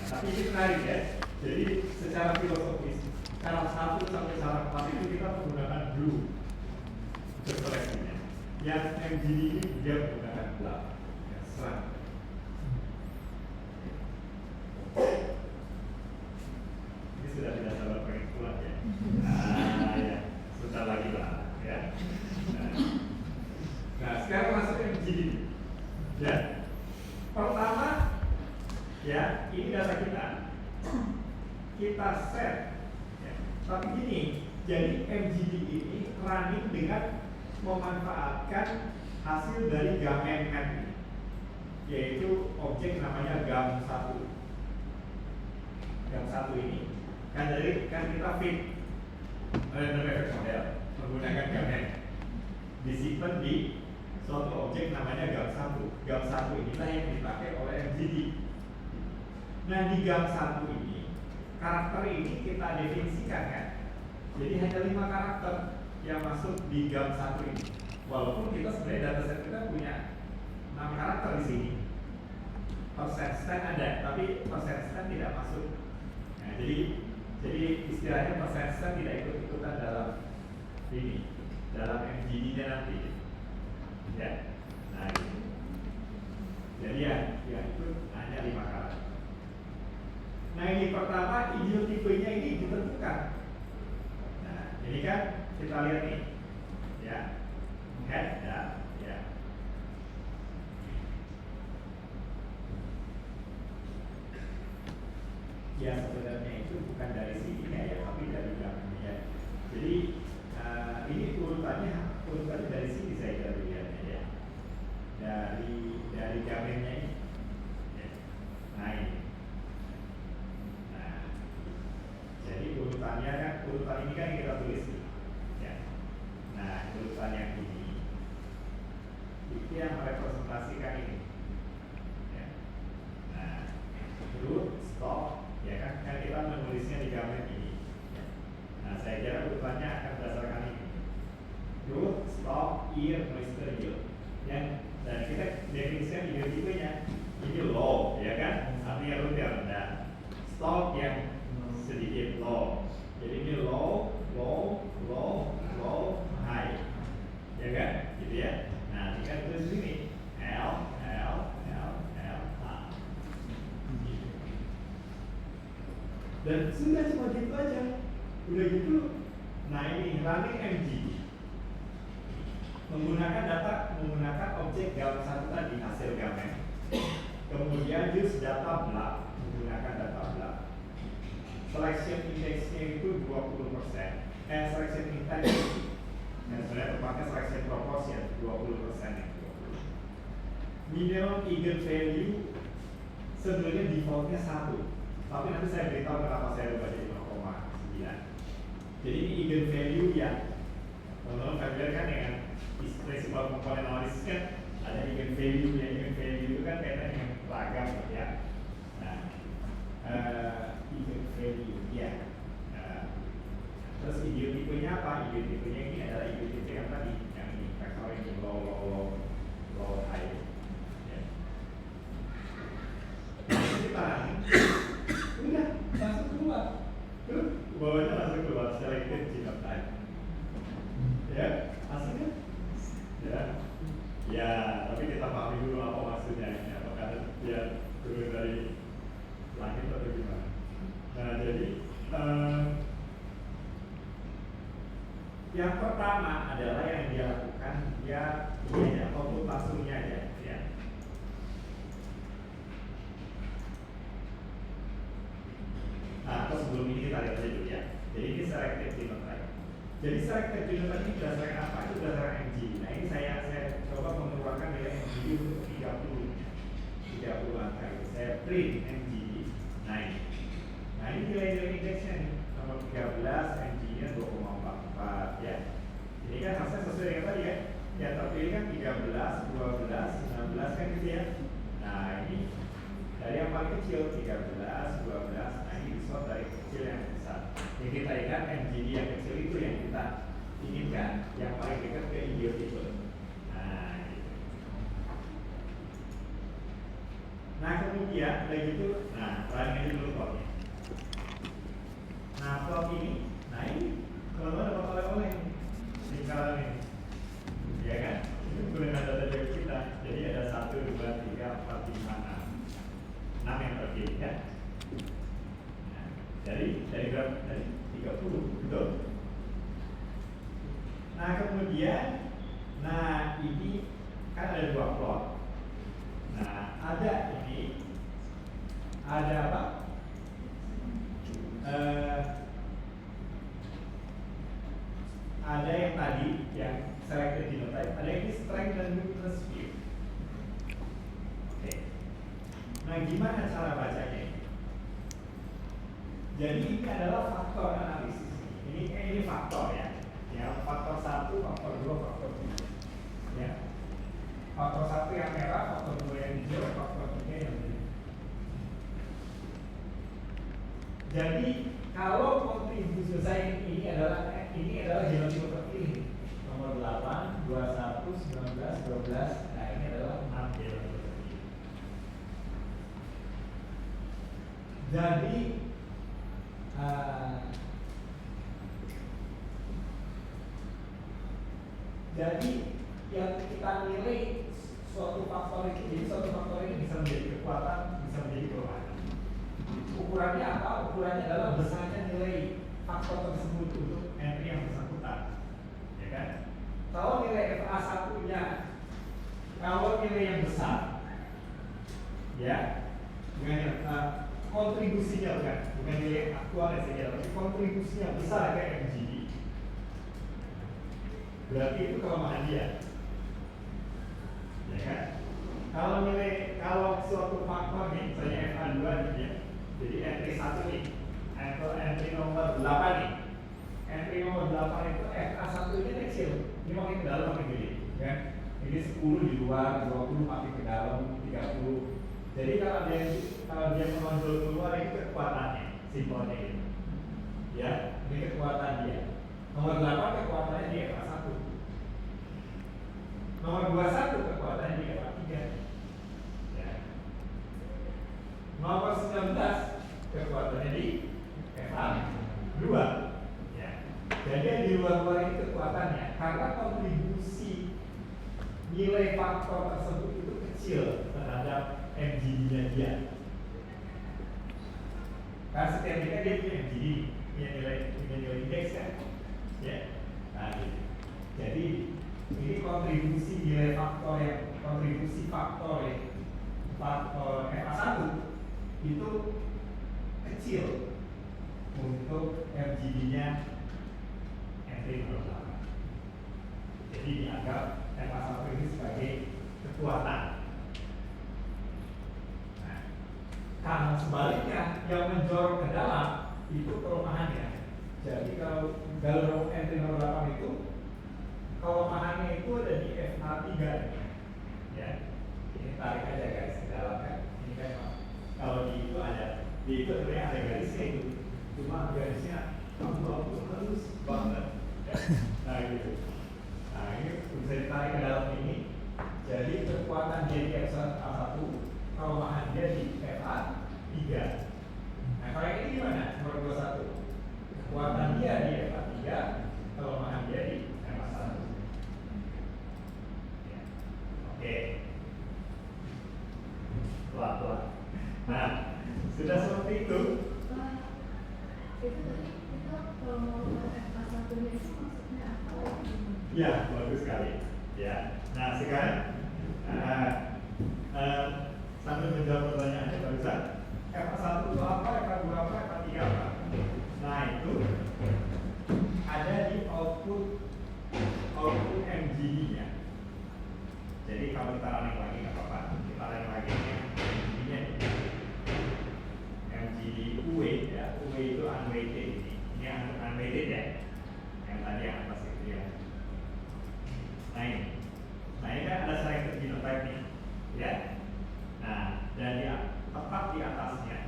Speaker 3: tapi ini menarik ya. Jadi secara filosofis, cara 1 sampai cara 4 itu kita menggunakan blue untuk seleksinya. Yang MGD ini dia menggunakan black ya, serang. Ini sudah tidak sabar pengen pulang ya. Nah ya, sebentar lagi lah ya. Nah sekarang masuk MGD ya. Pertama ya, ini data kita
Speaker 1: kita set. Ya. Tapi gini, jadi MGD ini running dengan memanfaatkan hasil dari gamen map ini, yaitu objek namanya gam1. Gam1 ini kan kita fit random effect model menggunakan gamen, disimpan di suatu objek namanya gam1. Gam1 inilah yang dipakai oleh MGD. Nah, di gam1 ini karakter ini kita definisikan kan. Jadi hanya 5 karakter yang masuk di gam1 ini. Walaupun kita sebenarnya dataset kita punya 6 karakter di sini. Persistent ada, tapi persistent tidak masuk. Nah, jadi istilahnya persistent tidak ikut-ikutan dalam ini, dalam MGD-nya nanti. Ya. Nah, ini. Jadi ya itu hanya 5 karakter. Nah, ini pertama idiotipenya ini ditentukan. Nah, ini kan kita lihat nih, ya, head dan ya. Ya sebenarnya itu bukan dari sini ya, tapi dari gamenya. Jadi ini urutannya dari sini saya kira lihatnya ya. Dari gamennya ini. Ya. Nah ini. Nah, jadi urutannya kan urutan ini kan kita tulis nih. Ya. Nah urutan yang ini itu yang merepresentasikan ini. Ya. Nah root stop. Ya kan kita menulisnya di gamen ini. Nah, saya kira urutannya akan berdasarkan ini. Root, stop, ear, moisture, yield. Yang dan kita definisikan idiotipenya. Ini low, ya kan? Artinya root yang rendah. Stop yang sedikit low. Jadi ini low, low, low, low, high. Ya kan? Gitu ya. Nah, tinggal tulis di sini. L, L, L, L, A. Dan sudah cuma gitu aja. Udah gitu, nah ini running MGD menggunakan objek gam1 tadi hasil gamen. Kemudian use data block menggunakan data block. Selection indexnya itu 20%. Selection intent dan sebenarnya tepatnya selection proportion 20%. Minimum eigen value sebenarnya defaultnya 1. Tapi nanti saya beritahu kenapa saya ubah jadi 0,9. Jadi ini eigen value yang teman-teman familiar kan dengan prinsipal komponen analisis kan ada eigen value itu kan kaitan dengan ragam ya. Nah, eigen value ya. Terus idiotipenya apa? Idiotipenya ini adalah idiotipe yang tadi yang ini vektor ini low high. Ya. Kita udah langsung keluar. Bawahnya langsung keluar selected genotype. Ya, hasilnya? Ya, tapi kita pahami dulu apa maksudnya ini. Apakah dia turun dari langit atau gimana? Nah, jadi yang pertama adalah yang dia lakukan dia output langsungnya aja. Ya. Nah, atau sebelum ini kita lihat dulu ya. Jadi ini selected genotype. Jadi selected genotype ini berdasarkan apa? Itu berdasarkan MGD. Nah ini saya coba mengeluarkan nilai MGD untuk 30 angka itu. Saya print MGD. Nah ini nilai-nilai indeksnya nih. Nomor 13 MGD-nya 2,44 ya. Ini kan hasilnya sesuai dengan tadi ya. Yang terpilih kan 13, 12, 16 kan gitu ya. Nah ini dari yang paling kecil 13, 12. Nah ini disort dari kecil yang besar. Yang kita ingat MGD yang kecil itu yang kita inginkan, yang paling dekat ke idiotipe. Nah gitu. Nah kemudian udah gitu, nah running aja dulu plotnya. Nah plot ini, nah ini kalau dapat oleh-oleh lingkaran ini, ya kan? Ini menggunakan data dari kita. Jadi ada 1, 2, 3, 4, 5, 6 yang terpilih ya. Nah, dari berapa? Dari 30, betul? Nah kemudian, nah ini kan ada 2 plot. Nah ada ini, ada apa? Nah, gimana cara bacanya ini? Jadi ini adalah faktor analisis. Ini faktor ya. Ya, faktor 1, faktor 2, faktor 3. Ya. Faktor 1 yang merah, faktor 2 yang hijau, faktor 3 yang biru. Jadi kalau kontribusi saya ini adalah genotipe terpilih nomor 8, 21, 19, 12. Nah, ini adalah 6 genotipe terpilih. Jadi yang kita nilai suatu faktor itu, jadi suatu faktor ini bisa menjadi kekuatan, bisa menjadi kelemahan. Ukurannya apa? Ukurannya adalah besarnya nilai faktor tersebut untuk entry yang bersangkutan, ya kan? Kalau nilai FA1-nya, kalau nilai yang besar, ya, dengan kontribusinya bukan nilai aktualnya saja, tapi kontribusinya besar kayak MGD, berarti itu kelemahan dia, ya kan? Kalau suatu faktor nih, misalnya FA2 nih ya, jadi entry 1 nih, atau entry nomor 8 nih, entry nomor 8 itu FA1 ini kecil, ini makin ke dalam makin gede, kan? Ini 10 di luar, 20 makin ke dalam, 30. Jadi kalau dia menonjol keluar itu kekuatannya, simpelnya gitu. Ya, ini kekuatan dia. Nomor 8 kekuatannya di FA1. Nomor 21 kekuatannya di FA3. Ya. Nomor 19 kekuatannya di FA2. Ya. Jadi yang di luar-luar ini kekuatannya karena kontribusi nilai faktor tersebut itu kecil terhadap MGD-nya dia. Karena setiap dia punya MGD, punya nilai indeks kan, ya. Nah, gitu. Jadi ini kontribusi nilai faktor faktor FA1 itu kecil untuk MGD-nya entry 08. Jadi dianggap FA1 ini sebagai kekuatan. Nah, karena sebaliknya yang menjorok ke dalam itu kelemahannya. Jadi kalau dalam entry 08 itu kelemahannya itu ada di FA3. Ya, ini tarik aja guys ke dalam kan. Ini kan kalau di itu ada, di itu sebenarnya ada garisnya itu. Cuma garisnya abu-abu halus banget. Nah gitu. Nah ini bisa ditarik ke dalam ini. Jadi kekuatan dia di FA1, kelemahan dia di FA3. Nah kalau ini gimana? Nomor 21. Kekuatan dia di FA3, kelemahan dia di FA1. Ya. Oke. Pelan-pelan. Nah, sudah seperti itu.
Speaker 5: Itu tadi kita kalau mau FA1 itu maksudnya apa?
Speaker 1: Ya, bagus sekali. Ya. Nah, sekarang sambil menjawab pertanyaannya barusan, FA1 itu apa, FA2 apa, FA3 apa? Nah, itu ada di output MGD-nya. Jadi kalau kita running lagi nggak apa-apa, kita running lagi MGD-nya. MGD UE ya, UE itu unweighted ini unweighted ya, yang tadi yang atas itu ya. Nah ini kan ada selected genotype nih, ya. Nah dan tepat di atasnya,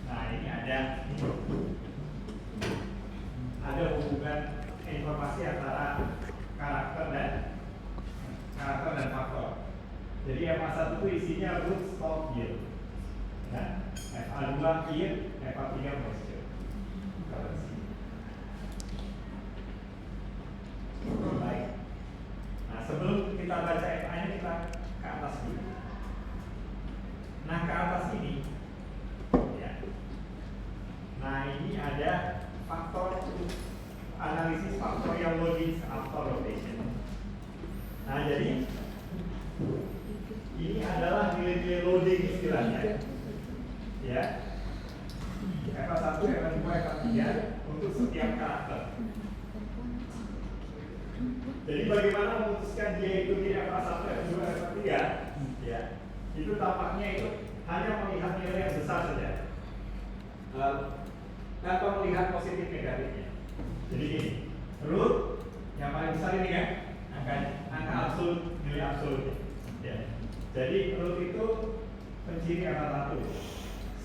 Speaker 1: nah ini ada hubungan informasi antara karakter dan faktor. Jadi FA1 itu isinya root, stock, yield. Ya, FA2 yield, FA3 moisture. Baik. Nah, sebelum kita baca FA-nya kita ke atas dulu. Nah, ke atas ini ya. Nah, ini ada faktor analisis faktor yang logis after rotation. Nah, jadi ini adalah nilai-nilai loading istilahnya. Ya. FA1, FA2, FA3 untuk setiap karakter. Jadi bagaimana memutuskan dia itu di FA1, FA2, FA3? Ya. Itu tampaknya itu hanya melihat
Speaker 3: saja. Tanpa melihat positif negatifnya. Jadi gini, root yang paling besar ini kan, angka absolut, nilai absolut. Ya. Jadi root itu penciri FA1,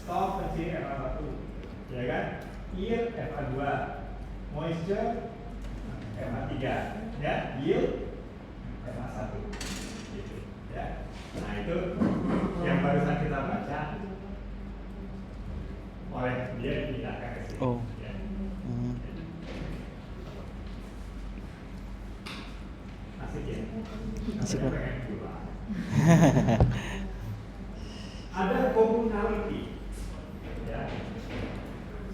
Speaker 3: stock penciri FA1, ya kan? Yield FA2, moisture FA3, ya, yield FA1, gitu, ya. Nah itu yang barusan kita baca oleh dia dipindahkan ke sini.
Speaker 4: Oh.
Speaker 3: Ya. Asik ya?
Speaker 4: Asik,
Speaker 3: Saya
Speaker 4: Pak.
Speaker 3: pengen pulang. Ada communality, ya.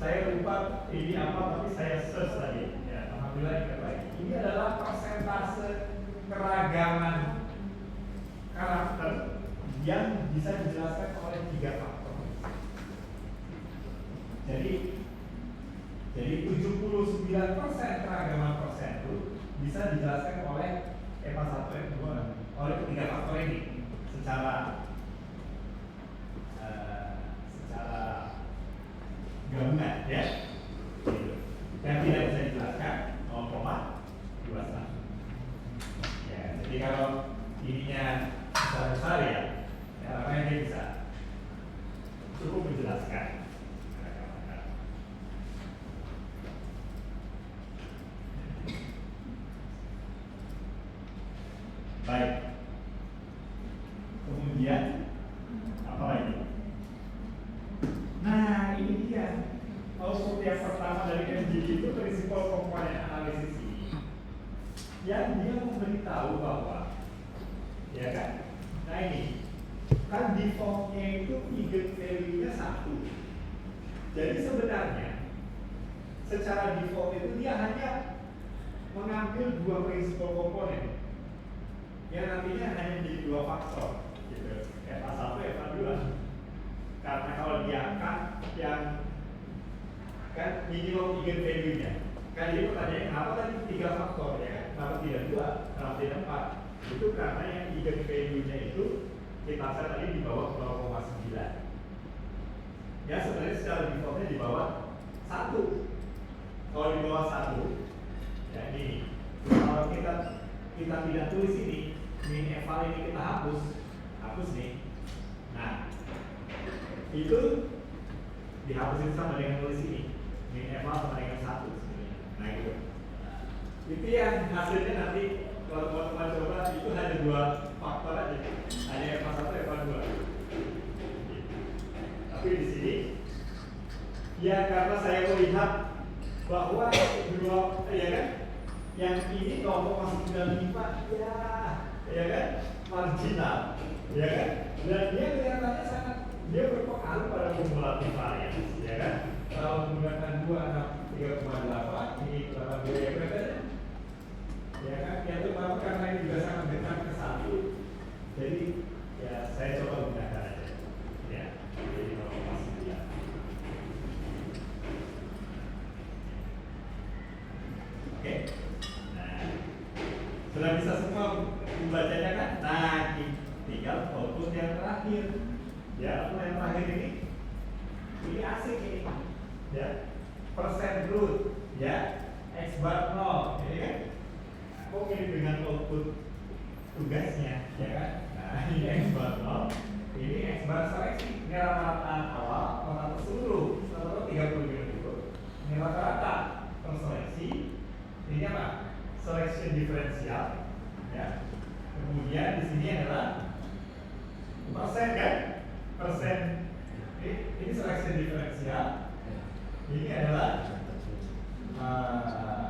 Speaker 3: Saya lupa ini apa, tapi saya search tadi. Ya, alhamdulillah ingat lagi. Ini adalah persentase keragaman karakter yang bisa dijelaskan oleh 3 faktor. Jadi 79% keragaman persen itu bisa dijelaskan oleh FA1, F2, oleh 3 faktor ini secara gabungan, ya. Gitu. Dan tidak bisa dijelaskan 0,21. Ya, jadi kalau ininya besar ya, harapannya dia bisa cukup menjelaskan. Baik. Kemudian apa lagi? Nah, ini dia. Output yang pertama dari MGG itu prinsipal komponen analisis ini, yang dia memberitahu bahwa, ya kan? Nah ini, kan defaultnya itu eigen value-nya 1. Jadi sebenarnya secara default itu dia hanya mengambil 2 prinsipal komponen yang nantinya hanya menjadi 2 faktor, gitu. FA1, FA2. Karena kalau diangkat yang kan minimum eigen value-nya. Kan jadi pertanyaannya kenapa tadi 3 faktor ya kan? Kenapa tidak 2? Kenapa tidak 4? Itu karena yang eigen value-nya itu kita set tadi di bawah 0,9. Ya sebenarnya secara default-nya di bawah 1. Kalau di bawah 1, ya ini. Kalau kita tidak tulis ini, min eval ini kita hapus nih. Nah, itu dihapusin sama dengan tulis ini, min eval sama dengan 1 sebenarnya. Nah itu. Itu yang hasilnya nanti kalau teman-teman coba itu hanya 2 faktor aja, hanya eval 1, eval 2. Tapi di sini, ya karena saya melihat bahwa ya kan, yang ini 0,95 ya kan, marginal, ya kan, dan dia kelihatannya sangat dia berpengaruh pada kumulatif varians, ya kan. Kalau menggunakan 3,8 ini 82 ya kan, ya kan, yang terutama karena ini juga sangat dekat ke 1, jadi ya saya coba gunakan aja, ya, jadi 0,9. Oke, nah sudah bisa semua membacanya kan? Nah, tinggal output yang terakhir. Ya, output yang terakhir ini asik ini. Ya, persen root, ya, x bar 0, ini kan? Kok mirip dengan output tugasnya, ya kan? Nah, ini x bar 0, ini x bar seleksi. Ini rata-rata awal, rata-rata seluruh, rata-rata 30 dulu. Ini rata-rata perseleksi. Ini apa? Selection diferensial, ya. Kemudian di sini adalah persen kan? Persen. Ini selection diferensial. Ini adalah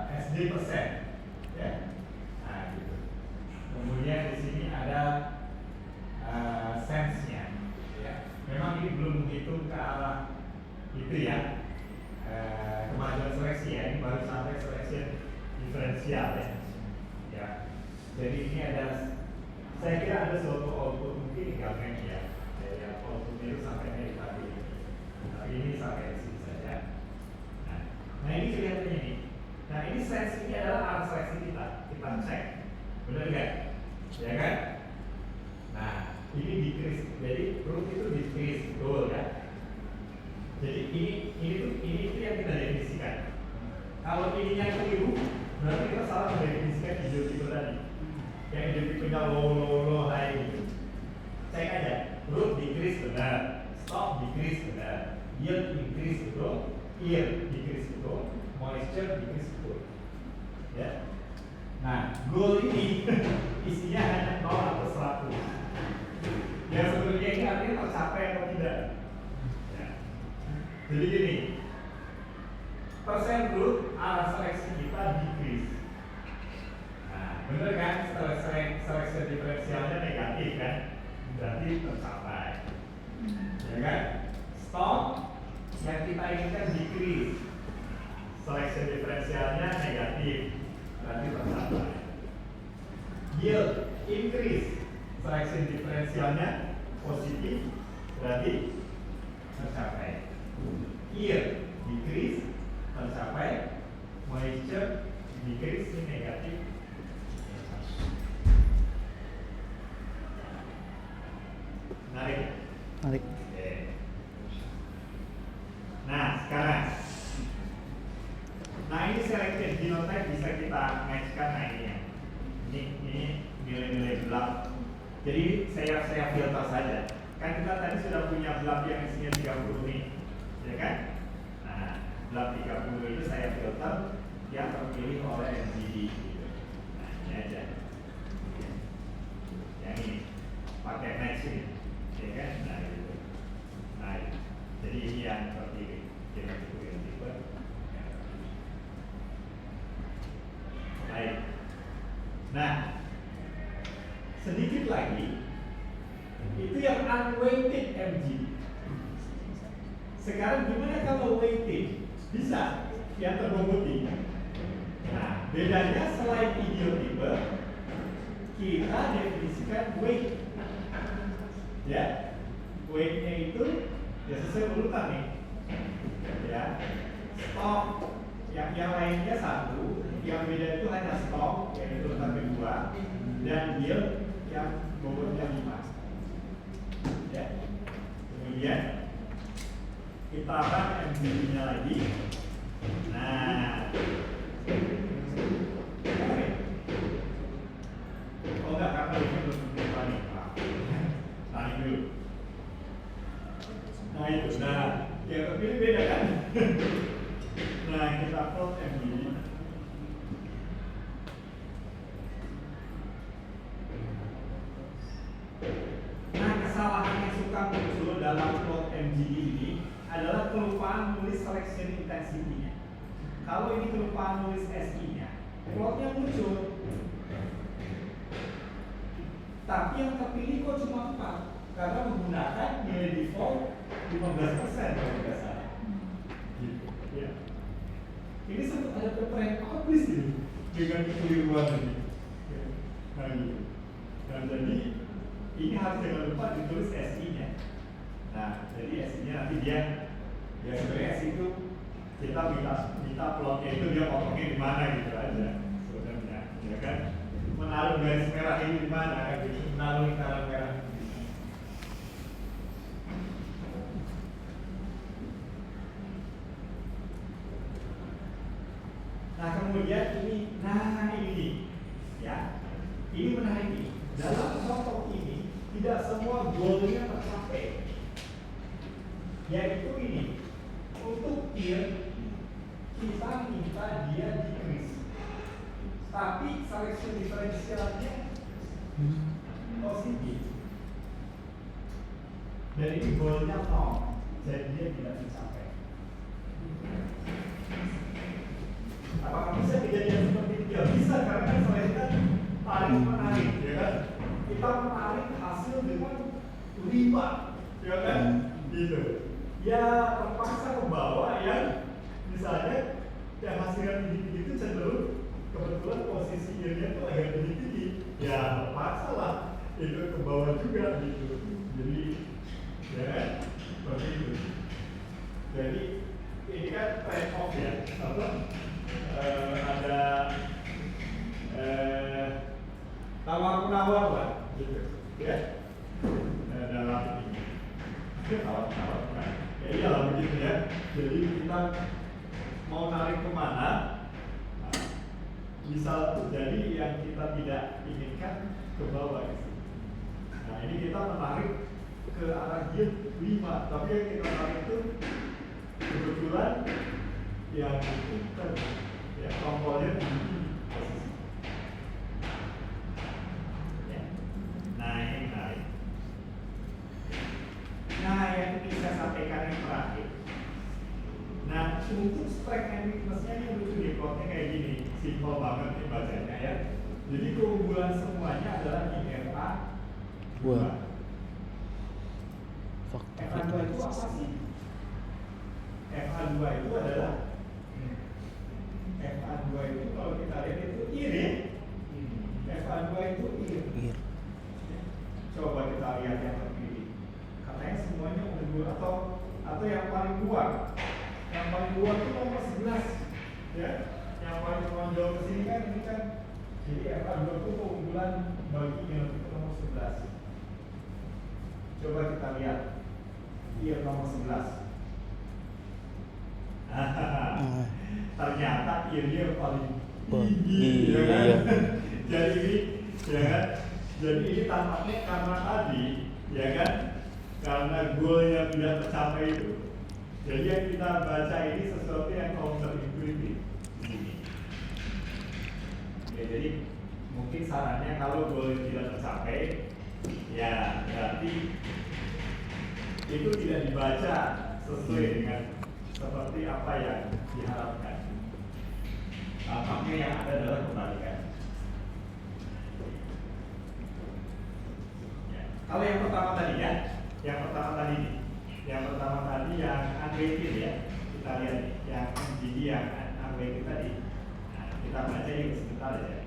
Speaker 3: SD persen, ya. Nah, gitu. Kemudian di sini ada sense-nya, ya. Memang ini belum menghitung ke arah itu ya. Kemajuan seleksi ya. Ini baru sampai selection diferensial ya. Jadi ini ada, saya kira ada suatu output mungkin gamen ya. Dari outputnya itu sampai dari tadi. Tapi ini sampai di sini saja. Nah ini kelihatannya nih. Nah ini sense ini adalah arah seleksi kita cek, benar nggak? Ya kan? Nah ini decrease, jadi root itu decrease, betul ya. decrease benar, yield increase betul, yield decrease betul, moisture decrease betul. Ya. Nah, goal ini isinya hanya 0 atau 100. Yang sebetulnya ini artinya tercapai atau tidak. Ya. Jadi gini, persen growth arah seleksi kita decrease. Nah, bener kan? Seleksi diferensialnya negatif kan? Berarti tercapai. Ya kan? Stock yang kita inginkan decrease. Seleksi diferensialnya negatif. Berarti tercapai. Yield increase. Seleksi diferensialnya positif. Berarti tercapai. Yield decrease. Tercapai. Moisture decrease ini negatif. Menarik.
Speaker 4: Menarik.
Speaker 3: Oke. Nah, sekarang. Nah, ini selected genotype bisa kita matchkan. Nah, ini ya. Ini nilai-nilai blood. Jadi saya filter saja. Kan kita tadi sudah punya blood yang isinya 30 nih. Ya kan? Nah, blood 30 itu saya filter yang terpilih oleh MGD gitu. Nah, ini aja. Yang ini pakai match ini. Ya kan? Nah, gitu. Nah, jadi ini yang terpilih. Kita pilih tipe. Baik. Nah, sedikit lagi itu yang unweighted MGD. Sekarang gimana kalau weighted? Bisa yang terboboti. Nah, bedanya selain idiotipe, kita definisikan weight. Ya, weightnya itu ya sesuai urutan nih. Ya, stok yang lainnya 1, yang beda itu hanya stok yaitu urutan kedua, dan yield yang bobotnya 5. Ya, kemudian kita akan MGD-nya lagi. Nah, oh enggak, karena ini belum panik. Panik dulu. Nah itu, nah yang terpilih beda kan? Nah kita plot MGD. Nah, kesalahan yang suka muncul dalam plot MGD ini adalah kelupaan nulis selection intensity-nya. Kalau ini kelupaan nulis SI-nya, plotnya muncul. Tapi yang terpilih kok cuma 4 karena menggunakan nilai default 15% kalau tidak salah. Gitu, ya. Ini sempat ada paper yang publish ini dengan kekeliruan ini. Nah, gitu. Dan jadi ini harus jangan lupa ditulis SI-nya. Nah, jadi SI-nya nanti dia sebenarnya SI itu kita minta plotnya itu dia potongnya di mana gitu aja sebenarnya, ya kan? Menaruh garis merah ini di mana gitu, menaruh lingkaran merah. Nah, kemudian ini, ya, ini menarik nih. Dalam contoh ini tidak semua goalnya tercapai. Yaitu ini, untuk yield kita minta dia decrease, tapi selection diferensialnya positif. Dan ini goalnya 0, jadi dia tidak tercapai. Apakah bisa kejadian seperti itu? Ya bisa, karena kan selain kan tarik menarik, ya kan? Kita menarik hasil dengan 5, ya kan? Gitu. Ya terpaksa ke bawah yang misalnya yang hasilnya tinggi-tinggi itu cenderung kebetulan posisi yieldnya tuh agak tinggi-tinggi. Ya terpaksa lah itu ke bawah juga gitu. Jadi ya kan? Seperti itu. Jadi ini kan trade off ya, apa? Ada tawar-menawar lah gitu ya dalam ini tawar-menawar kan ya iyalah begitu ya. Jadi kita mau narik kemana, bisa terjadi yang kita tidak inginkan ke bawah gitu. Nah ini kita menarik ke arah yield
Speaker 1: 5, tapi yang kita tarik itu kebetulan yang itu kan ya tombolnya di posisi. Ya. Nah ini menarik. Nah yang ingin saya sampaikan yang terakhir. Nah untuk strike and weakness-nya ini lucu nih, plotnya kayak gini, simple banget nih bacanya ya. Jadi keunggulan semuanya adalah di FA 2. FA 2 itu apa sih? FA 2 itu adalah FA 2 itu kalau kita lihat itu irit. FA 2 itu irit. Coba kita lihat yang terpilih. Katanya semuanya unggul atau yang paling luar. Yang paling luar itu nomor 11. Ya. Yang paling menonjol ke sini kan ini kan. Jadi FA 2 itu keunggulan bagi yang itu nomor 11. Coba kita lihat. Iya nomor 11. Ternyata IR-nya paling tinggi, ya kan?
Speaker 4: Iya.
Speaker 1: Jadi ini, ya kan? Jadi ini tampaknya karena tadi, ya kan? Karena goalnya tidak tercapai itu. Jadi yang kita baca ini sesuatu yang counterintuitif. Ya, jadi mungkin sarannya kalau goalnya tidak tercapai, ya berarti itu tidak dibaca sesuai dengan seperti apa yang diharapkan. Tampaknya yang ada adalah kebalikan. Ya. Kalau yang pertama tadi ya, yang pertama tadi yang unweighted ya, kita lihat yang MGD yang unweighted tadi. Nah, kita baca ini sebentar ya.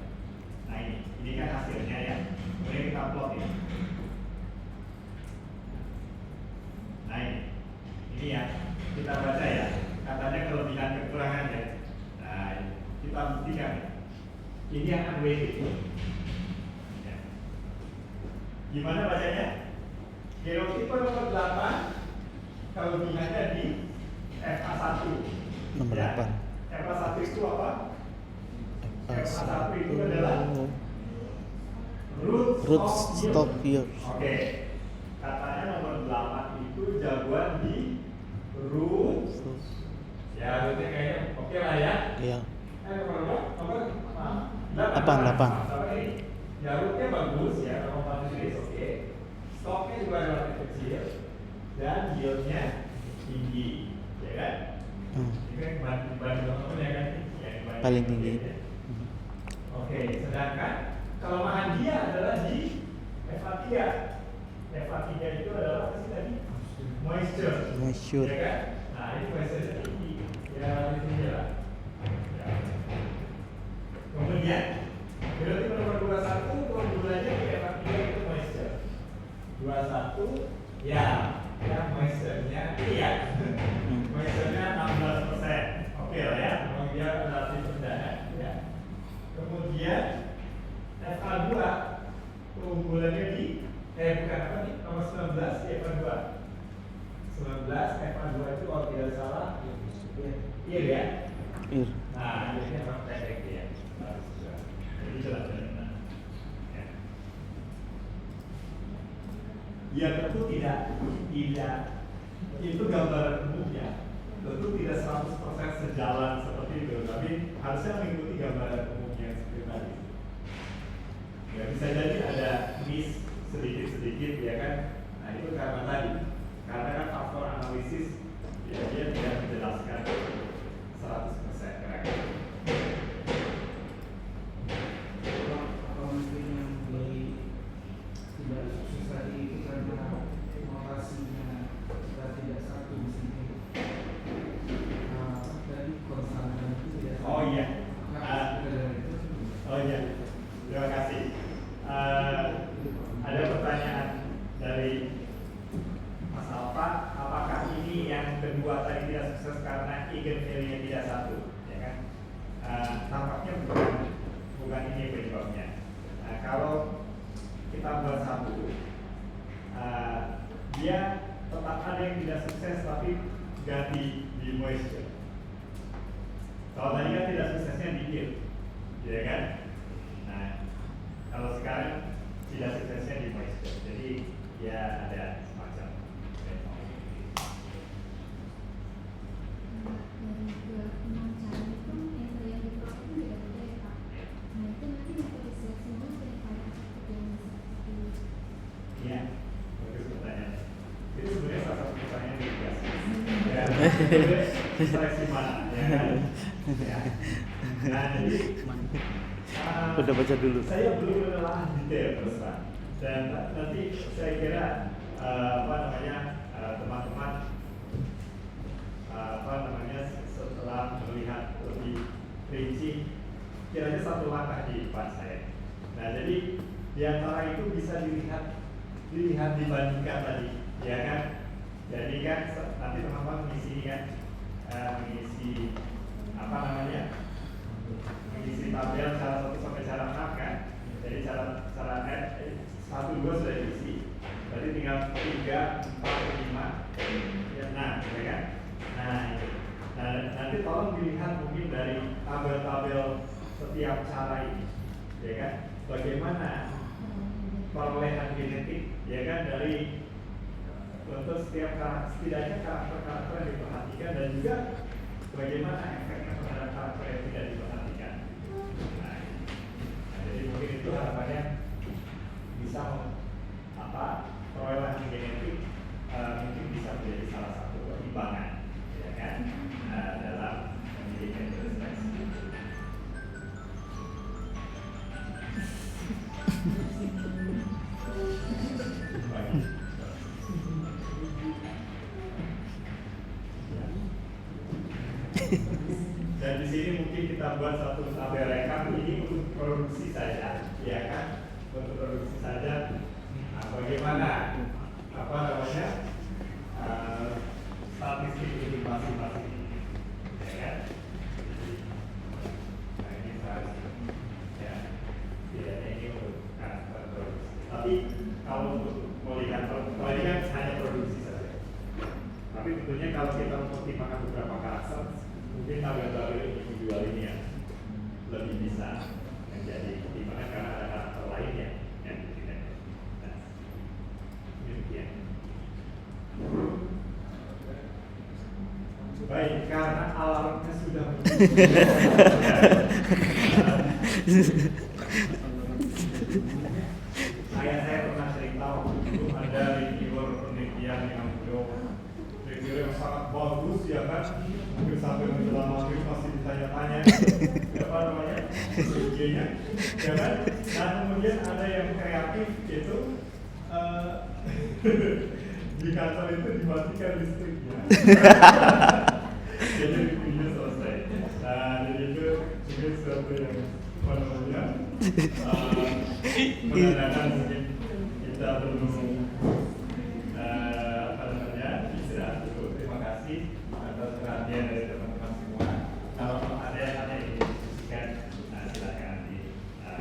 Speaker 1: Nah ini kan hasilnya ya. Kemudian kita plot ini. Nah ini ya, kita baca ya. Katanya kelebihan kekurangannya. Nah, kita buktikan. Ini yang unweighted. Ya. Gimana bacanya? Genotipe nomor 8 kelebihannya di FA1.
Speaker 4: Nomor 8.
Speaker 1: FA1 itu apa? FA1 itu adalah root
Speaker 4: stop here.
Speaker 1: Oke. Katanya nomor 8 itu jagoan di root. Ya, rootnya kayaknya oke lah ya.
Speaker 4: Iya.
Speaker 1: Nomor 8. Ya, rootnya bagus ya, nomor 4 oke. Stoknya juga relatif kecil dan yieldnya tinggi, ya kan? Ini kan dibanding teman-teman ya kan? Ya,
Speaker 4: Paling tinggi.
Speaker 1: Oke, sedangkan kelemahan dia adalah di FA3. FA3 itu adalah apa sih tadi? Moisture. Ya kan? Nah, ini moisture tinggi. Ya, relatif tinggi lah. Ya. Kemudian, berarti nomor 21 keunggulannya di FA3 itu moisture. 21 ya moisture-nya iya. Moisture-nya 16%. Oke lah ya, memang dia relatif rendah ya. Kemudian FA2 keunggulannya di bukan apa nih, nomor 19 di FA2. 19 FA2 itu kalau tidak salah iya ya.
Speaker 4: Ir.
Speaker 1: Nah, ini memang pendek ya. Jadi jelas. Ya tentu tidak itu gambaran umumnya, tentu tidak 100% sejalan seperti itu, tapi harusnya mengikuti gambaran umum yang seperti tadi. Ya bisa jadi ada miss sedikit ya kan. Nah itu karena tadi, karena kan faktor analisis ya dia tidak menjelaskan 100% correct.
Speaker 2: Kalau mungkin yang dari tidak sukses tadi itu karena notasinya sudah tidak satu di sini. Dari konstantan itu tidak satu.
Speaker 1: Oh iya.
Speaker 2: Oh
Speaker 1: iya. Terima kasih. Ada pertanyaan dari Mas Alfa, apakah ini yang kedua tadi tidak sukses karena eigenvalue-nya tidak satu, ya kan? Tampaknya bukan ini penyebabnya. Nah, kalau kita buat satu, dia tetap ada yang tidak sukses tapi ganti di moisture. Kalau tadi kan tidak suksesnya di yield, ya kan? Nah, kalau sekarang tidak suksesnya di moisture, jadi ya ada semacam seleksi mana, ya kan? Ya. Nah, jadi
Speaker 4: Udah baca dulu.
Speaker 1: saya belum menelaah detail terus Pak. Dan nanti saya kira teman-teman setelah melihat lebih rinci kiranya satu langkah di depan saya. Nah, jadi di antara itu bisa dilihat dibandingkan tadi, ya kan? Jadi kan nanti teman-teman mengisi kan, mengisi mengisi tabel cara 1 sampai cara 6 kan. Jadi cara 1, 2 sudah diisi. Berarti tinggal 3, 4, 5. Ya, nah, ya kan? Nah, itu. Nah, nanti tolong dilihat mungkin dari tabel-tabel setiap cara ini, ya kan? Bagaimana perolehan genetik, ya kan, dari untuk setidaknya karakter-karakter yang diperhatikan dan juga bagaimana efeknya terhadap karakter yang tidak diperhatikan. Nah, jadi mungkin itu harapannya bisa perolehan genetik mungkin bisa menjadi salah satu pertimbangan, ya kan, dalam memilih candidate seleksi. Dan di sini mungkin kita buat satu tabel rekap ini untuk produksi saja, ya kan? Untuk produksi saja. Nah, bagaimana statistik untuk masing-masing ini, ya kan? Nah, ini seharusnya, ya, setidaknya ini untuk karakter produksi. Tapi kalau untuk melihat, kalau ini kan hanya produksi saja. Tapi tentunya kalau kita mempertimbangkan beberapa karakter, mungkin tabel-tabel individual ini yang lebih bisa menjadi pertimbangan karena ada karakter lainnya yang tidak. Nah, demikian. Baik, karena alarmnya sudah saya pernah sering tahu itu ada reviewer penelitian yang reviewer yang sangat bagus, ya kan? Mungkin sampai menjelang maghrib masih ditanya-tanya apa namanya IG-nya, ya kan? Nah, kemudian ada yang kreatif itu di kantor itu dimatikan listriknya. Jadi video selesai. Nah, jadi itu mungkin sesuatu yang menandakan mungkin kita belum istirahat dulu. Terima kasih atas perhatian dari teman-teman semua. Kalau ada yang didiskusikan, silakan di insya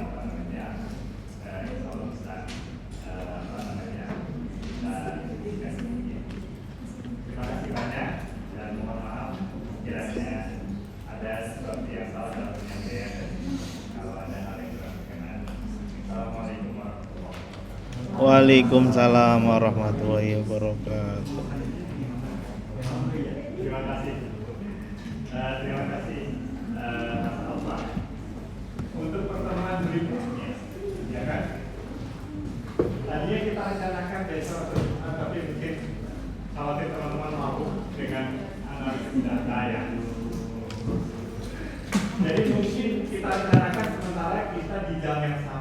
Speaker 1: Allah bisa diskusikan. Terima kasih banyak dan mohon maaf kiranya ada sesuatu yang salah dalam penyampaian. Kalau ada hal yang kurang berkenan, Assalamualaikum warahmatullahi wabarakatuh.
Speaker 4: Waalaikumsalam warahmatullahi wabarakatuh.
Speaker 1: Terima kasih. Terima kasih Mas Alfa. Untuk pertemuan berikutnya, ya kan? Tadinya kita rencanakan besok, tapi mungkin khawatir teman-teman mabuk dengan analisis data ya. Jadi mungkin kita rencanakan sementara kita di jam yang sama.